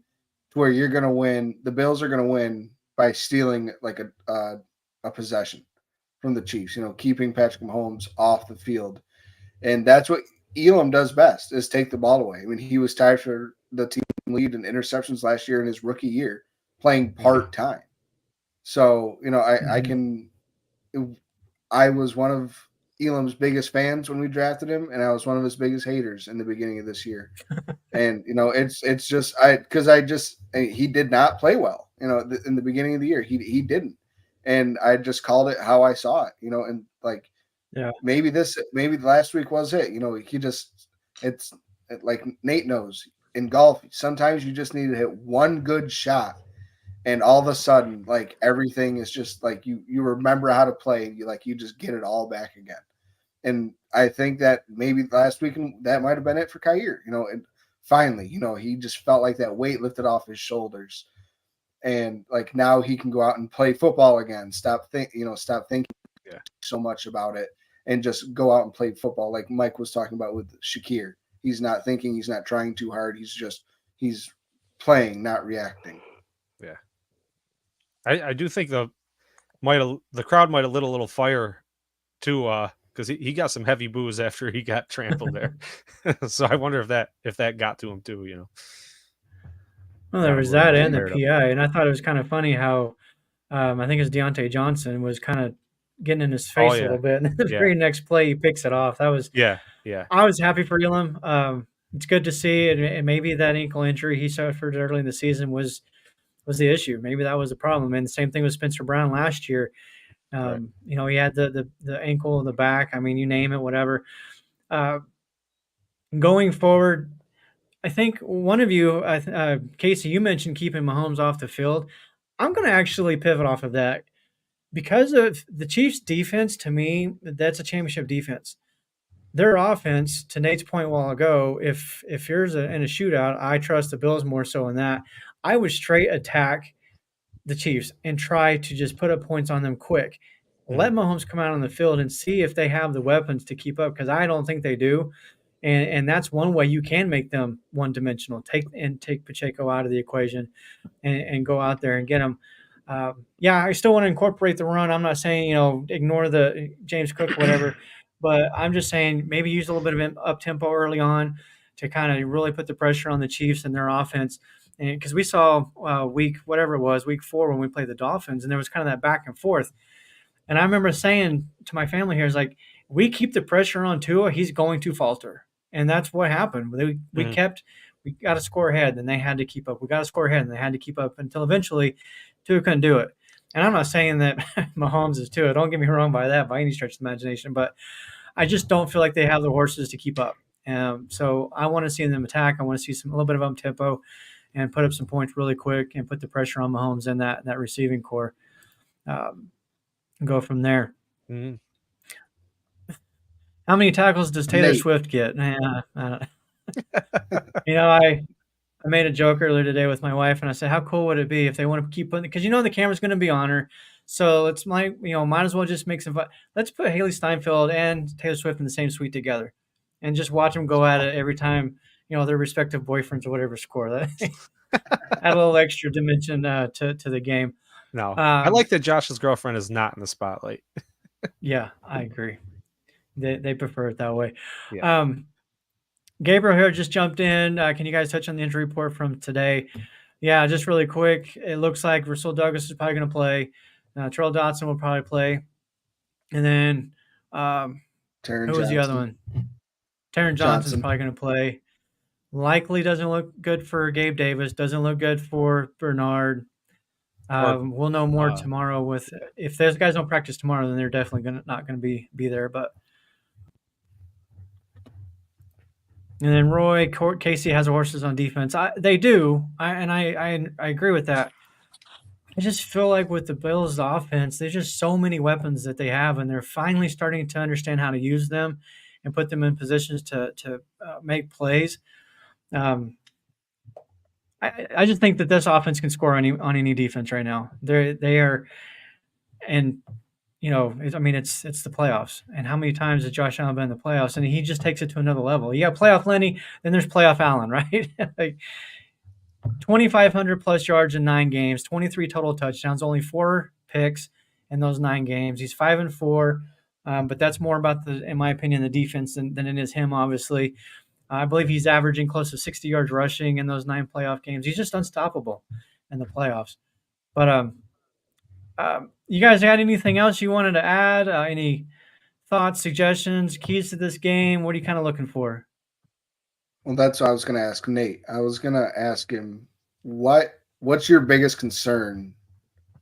where you're going to win. The Bills are going to win by stealing like a possession from the Chiefs, keeping Patrick Mahomes off the field. And that's what Elam does best, is take the ball away. He was tied for the team lead in interceptions last year in his rookie year, playing part-time. So, I was one of Elam's biggest fans when we drafted him, and I was one of his biggest haters in the beginning of this year. And, it's just, he did not play well, in the beginning of the year. He didn't. And I just called it how I saw it, and like, maybe last week was it, it's like Nate knows in golf, sometimes you just need to hit one good shot and all of a sudden, like everything is just like you remember how to play, you just get it all back again. And I think that maybe last week that might have been it for Kaiir, and finally, he just felt like that weight lifted off his shoulders. And like now he can go out and play football again. Stop thinking so much about it and just go out and play football. Like Mike was talking about with Shakir. He's not thinking, he's not trying too hard. He's playing, not reacting. Yeah. I do think the crowd might have lit a little fire too, because he got some heavy boos after he got trampled there. So I wonder if that got to him too, Well, there was that and the PI, and I thought it was kind of funny how I think it's Deontay Johnson was kind of getting in his face a little bit, and the very next play he picks it off. That was I was happy for Elam. It's good to see, and maybe that ankle injury he suffered early in the season was the issue. Maybe that was the problem. And the same thing with Spencer Brown last year. He had the ankle in the back. You name it, whatever. Going forward, I think one of you, Casey, you mentioned keeping Mahomes off the field. I'm going to actually pivot off of that because of the Chiefs' defense. To me, that's a championship defense. Their offense, to Nate's point a while ago, if you're in a shootout, I trust the Bills more so in that. I would straight attack the Chiefs and try to just put up points on them quick. Let Mahomes come out on the field and see if they have the weapons to keep up, because I don't think they do. And that's one way you can make them one-dimensional. Take Pacheco out of the equation and go out there and get him. I still want to incorporate the run. I'm not saying, ignore the James Cook, whatever, but I'm just saying maybe use a little bit of up-tempo early on to kind of really put the pressure on the Chiefs and their offense. And because we saw week 4 when we played the Dolphins, and there was kind of that back and forth. And I remember saying to my family here, is like, we keep the pressure on Tua, he's going to falter. And that's what happened. We got to score ahead, and they had to keep up. We got to score ahead, and they had to keep up until eventually Tua couldn't do it. And I'm not saying that Mahomes is Tua. Don't get me wrong by any stretch of the imagination, but I just don't feel like they have the horses to keep up. So I want to see them attack. I want to see a little bit of up-tempo and put up some points really quick and put the pressure on Mahomes and that receiving core. Go from there. Mm-hmm. How many tackles does Taylor Swift get? I made a joke earlier today with my wife, and I said, how cool would it be if they want to keep putting, because the camera's going to be on her, so it's might as well just make some fun. Let's put Haley Steinfeld and Taylor Swift in the same suite together, and just watch them go at it every time their respective boyfriends or whatever score. That add a little extra dimension to the game. No, I like that Josh's girlfriend is not in the spotlight. Yeah, I agree. They prefer it that way. Yeah. Gabriel here just jumped in. Can you guys touch on the injury report from today? Yeah, just really quick. It looks like Rasul Douglas is probably going to play. Terrell Dotson will probably play. And then who was the other one? Taron Johnson's probably going to play. Likely doesn't look good for Gabe Davis. Doesn't look good for Bernard. We'll know more tomorrow. If those guys don't practice tomorrow, then they're definitely not going to be there. But and then Roy Casey has horses on defense. They do, I agree with that. I just feel like with the Bills' offense, there's just so many weapons that they have, and they're finally starting to understand how to use them and put them in positions to make plays. I just think that this offense can score on any defense right now. They are, and it's the playoffs. And how many times has Josh Allen been in the playoffs? And he just takes it to another level. You got playoff Lenny, then there's playoff Allen, right? Like 2,500 plus yards in 9 games, 23 total touchdowns, only 4 picks in those 9 games. He's 5-4, but that's more about in my opinion, the defense than it is him. Obviously, I believe he's averaging close to 60 yards rushing in those 9 playoff games. He's just unstoppable in the playoffs. But you guys had anything else you wanted to add? Any thoughts, suggestions, keys to this game? What are you kind of looking for? Well, that's what I was going to ask Nate. I was going to ask him, what's your biggest concern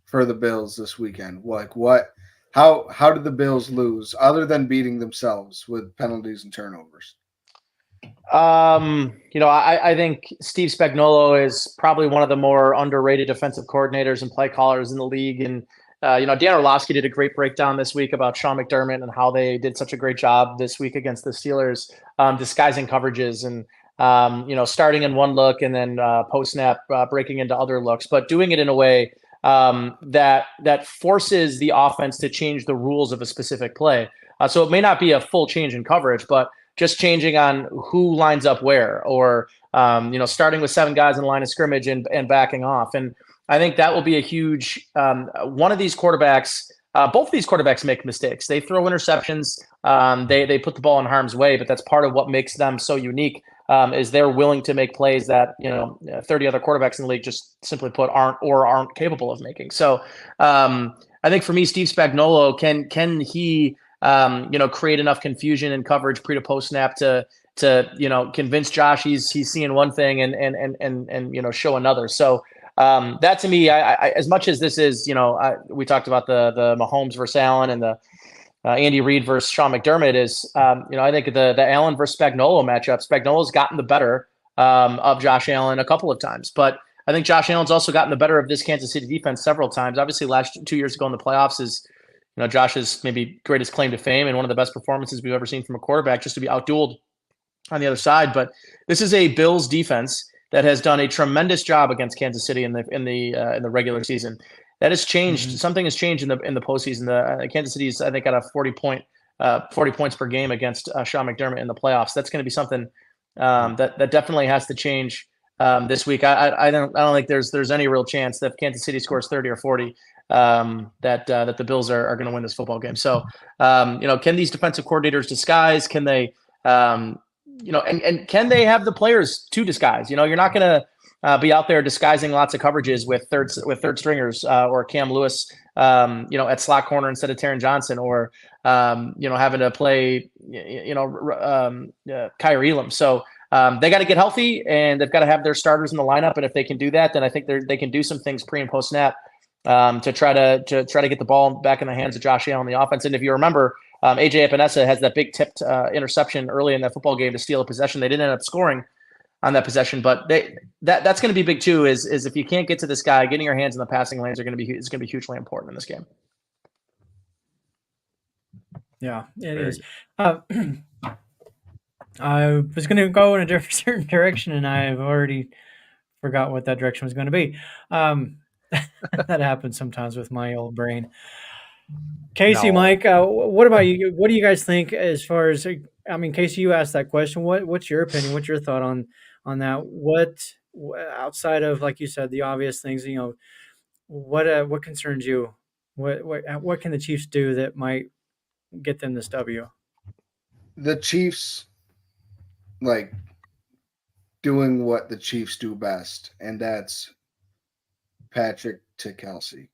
for the Bills this weekend? How did the Bills lose other than beating themselves with penalties and turnovers? I think Steve Spagnuolo is probably one of the more underrated defensive coordinators and play callers in the league. And, Dan Orlovsky did a great breakdown this week about Sean McDermott and how they did such a great job this week against the Steelers, disguising coverages and, starting in one look and then post-snap breaking into other looks, but doing it in a way that forces the offense to change the rules of a specific play. So it may not be a full change in coverage, but just changing on who lines up where, or, starting with 7 guys in the line of scrimmage and backing off. And I think that will be a huge one of these quarterbacks. Both of these quarterbacks make mistakes. They throw interceptions. They put the ball in harm's way, but that's part of what makes them so unique is they're willing to make plays that 30 other quarterbacks in the league just simply put aren't capable of making. So I think for me, Steve Spagnuolo, can he create enough confusion and coverage pre to post snap to convince Josh he's seeing one thing and show another. So that to me, I as much as this is, we talked about the Mahomes versus Allen and the Andy Reid versus Sean McDermott is, I think the Allen versus Spagnuolo matchup, Spagnuolo's gotten the better of Josh Allen a couple of times, but I think Josh Allen's also gotten the better of this Kansas City defense several times. Obviously, 2 years ago in the playoffs is, Josh's maybe greatest claim to fame and one of the best performances we've ever seen from a quarterback, just to be outdueled on the other side. But this is a Bills defense that has done a tremendous job against Kansas City in the regular season. That has changed. Mm-hmm. Something has changed in the postseason. The Kansas City's, I think, got a 40 points per game against Sean McDermott in the playoffs. That's going to be something that definitely has to change this week. I don't think there's any real chance that if Kansas City scores 30 or 40, that the Bills are going to win this football game. So, can these defensive coordinators disguise? Can they, and can they have the players to disguise? You're not going to be out there disguising lots of coverages with third stringers or Cam Lewis, at slot corner instead of Taron Johnson, or having to play, Kyrie Elam. So they got to get healthy, and they've got to have their starters in the lineup. And if they can do that, then I think they can do some things pre and post snap to try to get the ball back in the hands of Josh Allen on the offense. And if you remember, AJ Epinesa has that big tipped interception early in that football game to steal a possession. They didn't end up scoring on that possession, but that's going to be big too. Is if you can't get to this guy, getting your hands in the passing lanes is going to be hugely important in this game. Yeah, it is. I was going to go in a certain direction, and I've already forgot what that direction was going to be. That happens sometimes with my old brain. Casey, No. Mike, what about you? What do you guys think as far as? I mean, Casey, you asked that question. What's your opinion? What's your thought on that? What outside of, like you said, the obvious things? What concerns you? What can the Chiefs do that might get them this W? The Chiefs, doing what the Chiefs do best, and that's Patrick to Kelsey.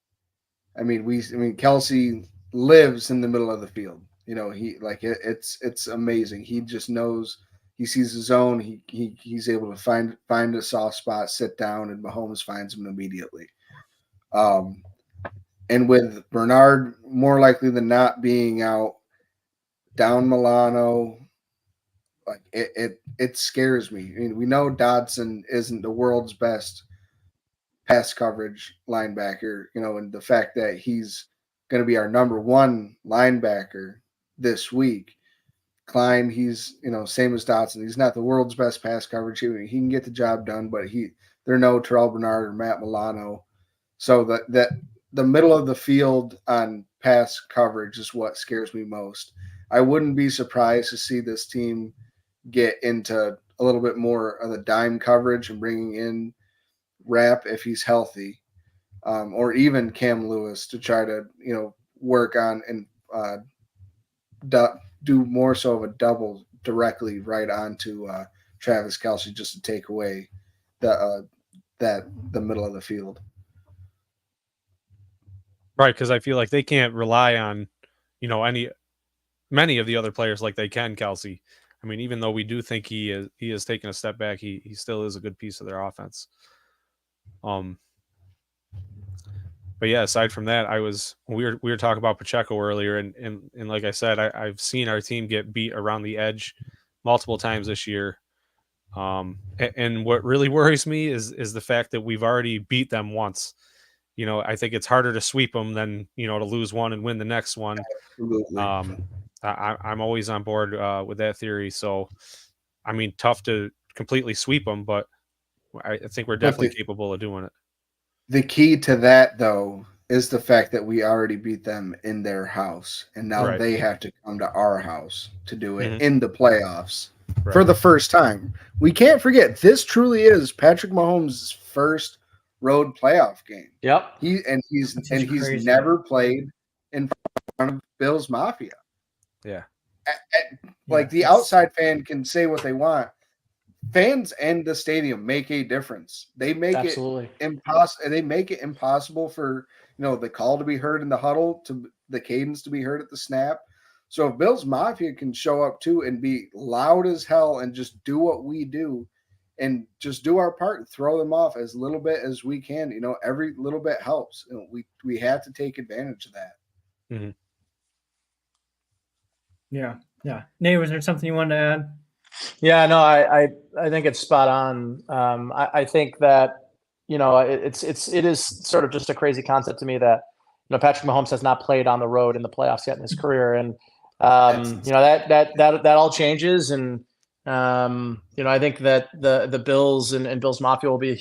I mean, Kelsey lives in the middle of the field. It's amazing. He just knows. He sees his zone. He's able to find a soft spot, sit down, and Mahomes finds him immediately. And with Bernard more likely than not being out, down Milano, it scares me. I mean, we know Dodson isn't the world's best pass coverage linebacker, and the fact that he's going to be our number one linebacker this week. Klein, he's, same as Dotson. He's not the world's best pass coverage. He can get the job done, but they're no Terrell Bernard or Matt Milano. So that the middle of the field on pass coverage is what scares me most. I wouldn't be surprised to see this team get into a little bit more of the dime coverage and bringing in Rapp if he's healthy, or even Cam Lewis to try to, work on and do more so of a double directly right onto Travis Kelce, just to take away the middle of the field. Right, because I feel like they can't rely on, many of the other players like they can Kelce. I mean, even though we do think he has taken a step back, he still is a good piece of their offense. But yeah, aside from that, we were talking about Pacheco earlier, and like I said, I've seen our team get beat around the edge multiple times this year. And what really worries me is the fact that we've already beat them once. I think it's harder to sweep them than, to lose one and win the next one. Absolutely. I'm always on board with that theory. So, I mean, tough to completely sweep them, but I think we're definitely capable of doing it. The key to that, though, is the fact that we already beat them in their house, and now they have to come to our house to do it in the playoffs for the first time. We can't forget, this truly is Patrick Mahomes' first road playoff game. Yep. He's never played in front of Bills Mafia. Yeah. The outside fan can say what they want. Fans and the stadium make a difference. They make Absolutely. it impossible. They make it impossible for the call to be heard in the huddle, to the cadence to be heard at the snap. So if Bills Mafia can show up too and be loud as hell and just do what we do, and just do our part and throw them off as little bit as we can, every little bit helps. We have to take advantage of that. Mm-hmm. Yeah. Nate, was there something you wanted to add? Yeah, no, I think it's spot on. I think that, it is sort of just a crazy concept to me that, Patrick Mahomes has not played on the road in the playoffs yet in his career. And, that all changes. And, I think that the Bills and Bills Mafia will be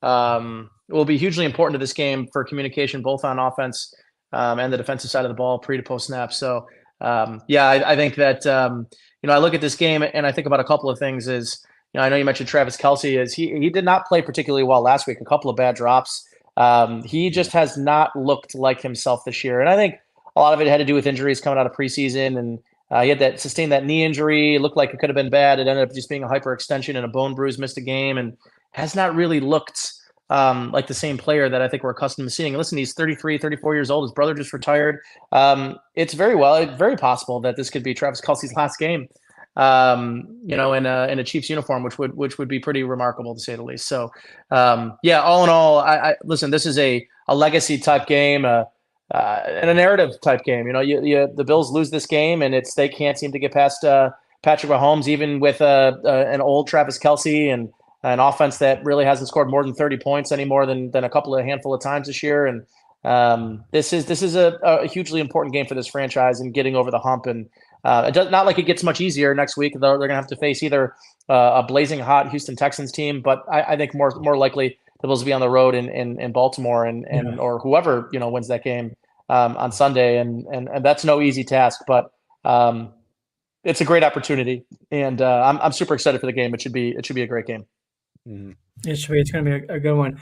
will be hugely important to this game for communication, both on offense and the defensive side of the ball, pre to post snap. So, I think that I look at this game and I think about a couple of things. I know you mentioned Travis Kelce. He did not play particularly well last week. A couple of bad drops. He just has not looked like himself this year, and I think a lot of it had to do with injuries coming out of preseason and. He had sustained that knee injury. It looked like it could have been bad. It ended up just being a hyperextension and a bone bruise, missed a game, and has not really looked like the same player that I think we're accustomed to seeing. Listen, he's 33, 34 years old. His brother just retired. It's very possible that this could be Travis Kelce's last game, in a Chiefs uniform, which would be pretty remarkable to say the least. So, all in all, I listen, this is a legacy type game, and a narrative type game. The Bills lose this game, and they can't seem to get past Patrick Mahomes, even with an old Travis Kelce and an offense that really hasn't scored more than 30 points any more than a handful of times this year. And this is a hugely important game for this franchise and getting over the hump. And it does not like it gets much easier next week. They're going to have to face either a blazing hot Houston Texans team, but I think more likely the Bills will be on the road in Baltimore or whoever wins that game on Sunday, and that's no easy task, but it's a great opportunity, and I'm super excited for the game. It should be a great game. Mm-hmm. It should be. It's going to be a good one.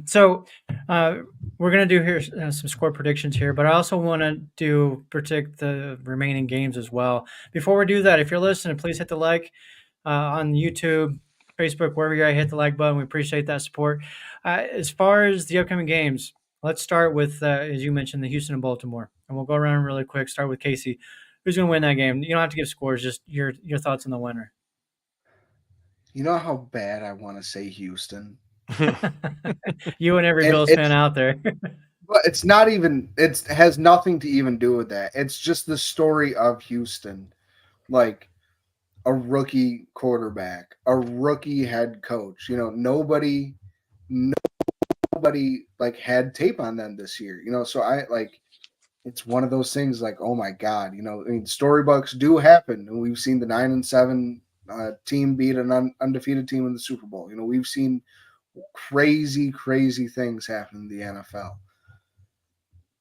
So we're going to do here some score predictions here, but I also want to predict the remaining games as well. Before we do that, if you're listening, please hit the like on YouTube, Facebook, wherever you're at, hit the like button. We appreciate that support. As far as the upcoming games, let's start with, as you mentioned, the Houston and Baltimore, and we'll go around really quick. Start with Casey. Who's going to win that game? You don't have to give scores, just your thoughts on the winner. You know how bad I want to say Houston. You and every Bills fan out there. But it's not even. It has nothing to even do with that. It's just the story of Houston, like a rookie quarterback, a rookie head coach. Nobody like had tape on them this year. So it's one of those things like, oh my God, storybooks do happen, and we've seen the 9-7 team beat an undefeated team in the Super Bowl. We've seen crazy things happen in the NFL.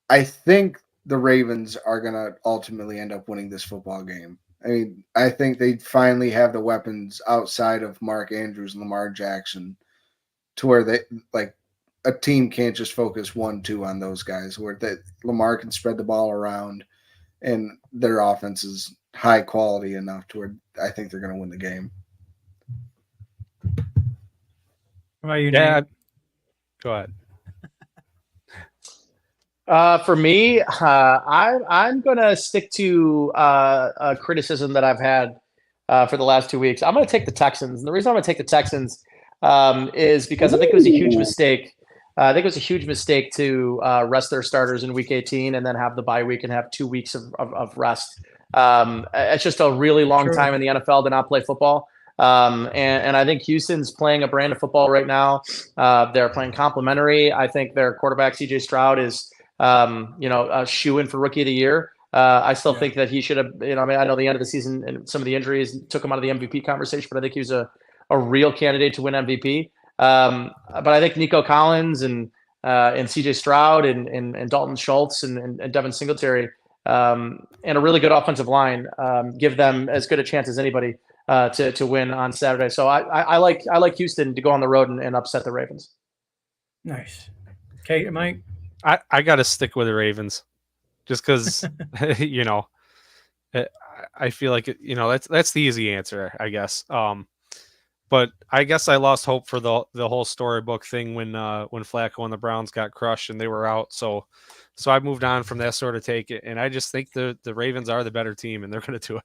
I think the Ravens are going to ultimately end up winning this football game. I mean, I think they finally have the weapons outside of Mark Andrews and Lamar Jackson to where they a team can't just focus 1-2 on those guys, where Lamar can spread the ball around and their offense is high quality enough to where I think they're going to win the game. What about you, Nate? Go ahead. For me, I'm going to stick to a criticism that I've had for the last 2 weeks. I'm going to take the Texans. And the reason I'm going to take the Texans is because I think it was a huge mistake. I think it was a huge mistake to rest their starters in Week 18 and then have the bye week and have 2 weeks of rest. It's just a really long time in the NFL to not play football. And I think Houston's playing a brand of football right now. They're playing complementary. I think their quarterback, CJ Stroud, is a shoe-in for Rookie of the Year. I still think that he should have, I know the end of the season and some of the injuries took him out of the MVP conversation, but I think he was a real candidate to win MVP. But I think Nico Collins and CJ Stroud and Dalton Schultz and Devin Singletary and a really good offensive line give them as good a chance as anybody to win on Saturday. So I like Houston to go on the road and upset the Ravens. Nice. Okay, Mike. I got to stick with the Ravens just because, I feel like, that's the easy answer, I guess. But I guess I lost hope for the whole storybook thing when Flacco and the Browns got crushed and they were out. So I moved on from that sort of take, and I just think the Ravens are the better team and they're going to do it.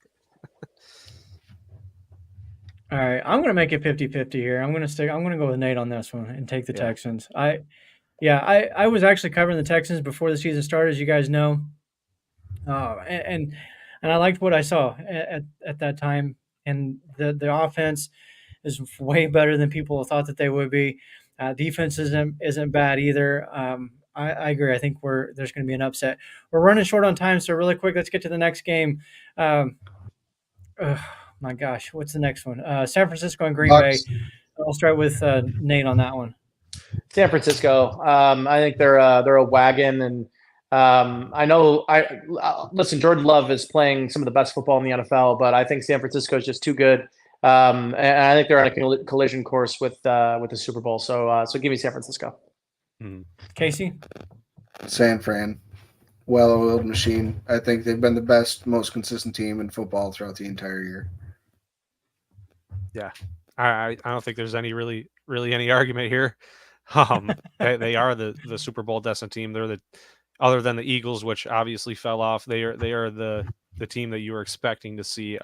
All right, I'm going to make it 50-50 here. I'm going to go with Nate on this one and take the Texans. I was actually covering the Texans before the season started, as you guys know, and I liked what I saw at that time, and the offense is way better than people thought that they would be. Defense isn't bad either. I agree. I think there's going to be an upset. We're running short on time, so really quick, let's get to the next game. my gosh, what's the next one? San Francisco and Green Bucks. Bay. I'll start with Nate on that one. San Francisco. I think they're a wagon, and I know. Listen. Jordan Love is playing some of the best football in the NFL, but I think San Francisco is just too good, and I think they're on a collision course with the Super Bowl. So give me San Francisco. Casey, San Fran, well-oiled machine. I think they've been the best, most consistent team in football throughout the entire year. Yeah, I don't think there's any really any argument here. They are the Super Bowl destined team. They're the other than the Eagles, which obviously fell off. They are the team that you were expecting to see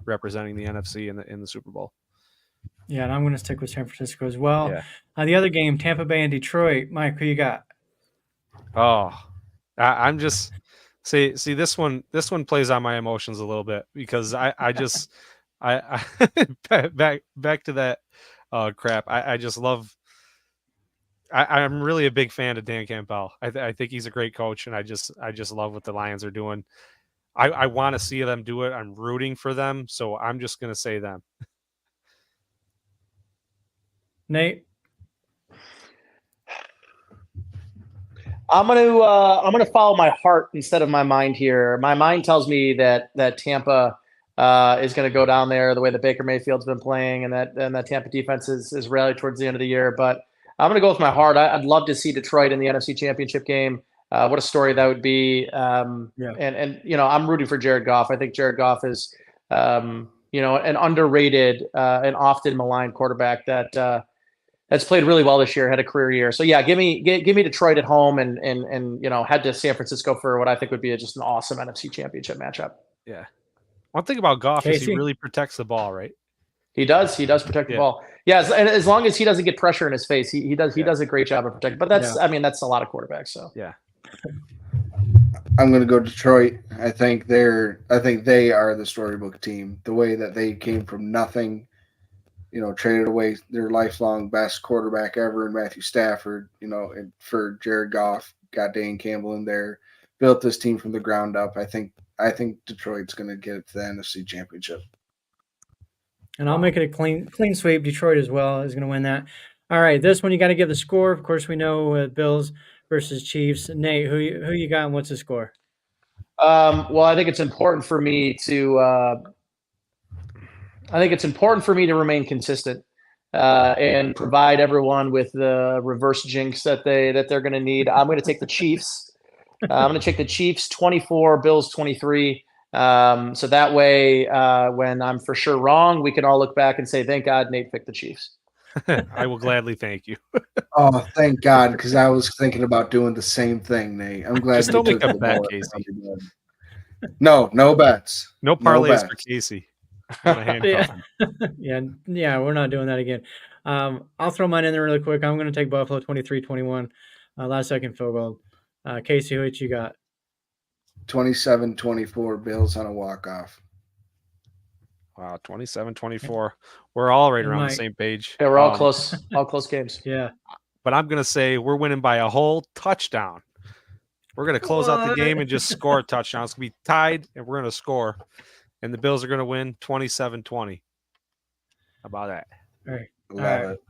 representing the NFC in the Super Bowl. Yeah, and I'm going to stick with San Francisco as well. Yeah. The other game, Tampa Bay and Detroit. Mike, who you got? Oh, I'm just see this one plays on my emotions a little bit because I just I back to that crap. I just love. I'm really a big fan of Dan Campbell. I think he's a great coach, and I just love what the Lions are doing. I want to see them do it. I'm rooting for them, so I'm just going to say them. Nate? I'm gonna follow my heart instead of my mind here. My mind tells me that Tampa is going to go down there the way that Baker Mayfield's been playing, and that Tampa defense is rallied towards the end of the year. But I'm going to go with my heart. I'd love to see Detroit in the NFC Championship game. What a story that would be. And I'm rooting for Jared Goff. I think Jared Goff is an underrated and often maligned quarterback that's played really well this year, had a career year. So yeah, give me Detroit at home and head to San Francisco for what I think would be just an awesome NFC Championship matchup. Yeah. One thing about Goff is Casey? he really protects the ball, right? He does protect the ball. Yeah, and as long as he doesn't get pressure in his face, he does a great job of protecting. But that's a lot of quarterbacks. So yeah. I'm going to go Detroit. I think they are the storybook team. The way that they came from nothing, traded away their lifelong best quarterback ever in Matthew Stafford, and for Jared Goff, got Dan Campbell in there, built this team from the ground up. I think Detroit's going to get it to the NFC Championship. And I'll make it a clean sweep. Detroit as well is going to win that. All right, this one you got to give the score. Of course, we know Bills versus Chiefs. Nate, who you got and what's the score? Well, I think it's important for me to remain consistent and provide everyone with the reverse jinx that they're going to need. I'm going to take the Chiefs. I'm going to take the Chiefs 24, Bills 23. So that way, when I'm for sure wrong, we can all look back and say, thank God Nate picked the Chiefs. I will gladly thank you. Oh, thank God, because I was thinking about doing the same thing, Nate. I'm glad Just don't you make took a the bet, bullet. Casey. No bets. No parlays bets. for Casey. I'm gonna handcuff him. Yeah, we're not doing that again. I'll throw mine in there really quick. I'm going to take Buffalo 23-21, last second field goal. Casey, who you got? 27-24 Bills on a walk-off. Wow, 27-24. We're all right around Mike. the same page. Yeah, we're all close games. Yeah. But I'm going to say we're winning by a whole touchdown. We're going to close out the game and just score a touchdown. It's going to be tied, and we're going to score. And the Bills are going to win 27-20. How about that? All right. Love it.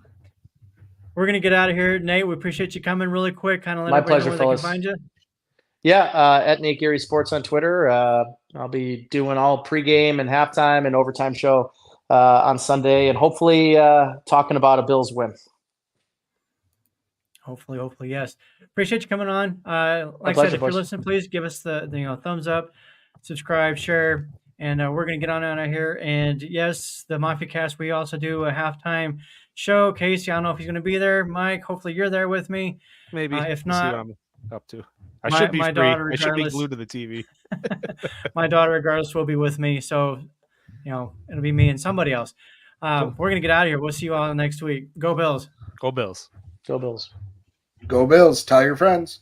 We're going to get out of here. Nate, we appreciate you coming really quick. Kind of let My everybody pleasure, know where they fellas. can find you. Yeah, at Nate Geary Sports on Twitter. I'll be doing all pregame and halftime and overtime show on Sunday, and hopefully talking about a Bills win. Hopefully, yes. Appreciate you coming on. Like pleasure, I said, if you're boys. listening, please give us the thumbs up, subscribe, share, and we're going to get on out of here. And yes, the Mafia Cast, we also do a halftime show. Casey, I don't know if he's going to be there. Mike, hopefully you're there with me. Maybe. If We'll see not, what I'm up to. I should be my free. daughter, I should be regardless- glued to the TV. my daughter, regardless, will be with me. So, it'll be me and somebody else. Cool. We're going to get out of here. We'll see you all next week. Go Bills. Go Bills. Go Bills. Go Bills. Tell your friends.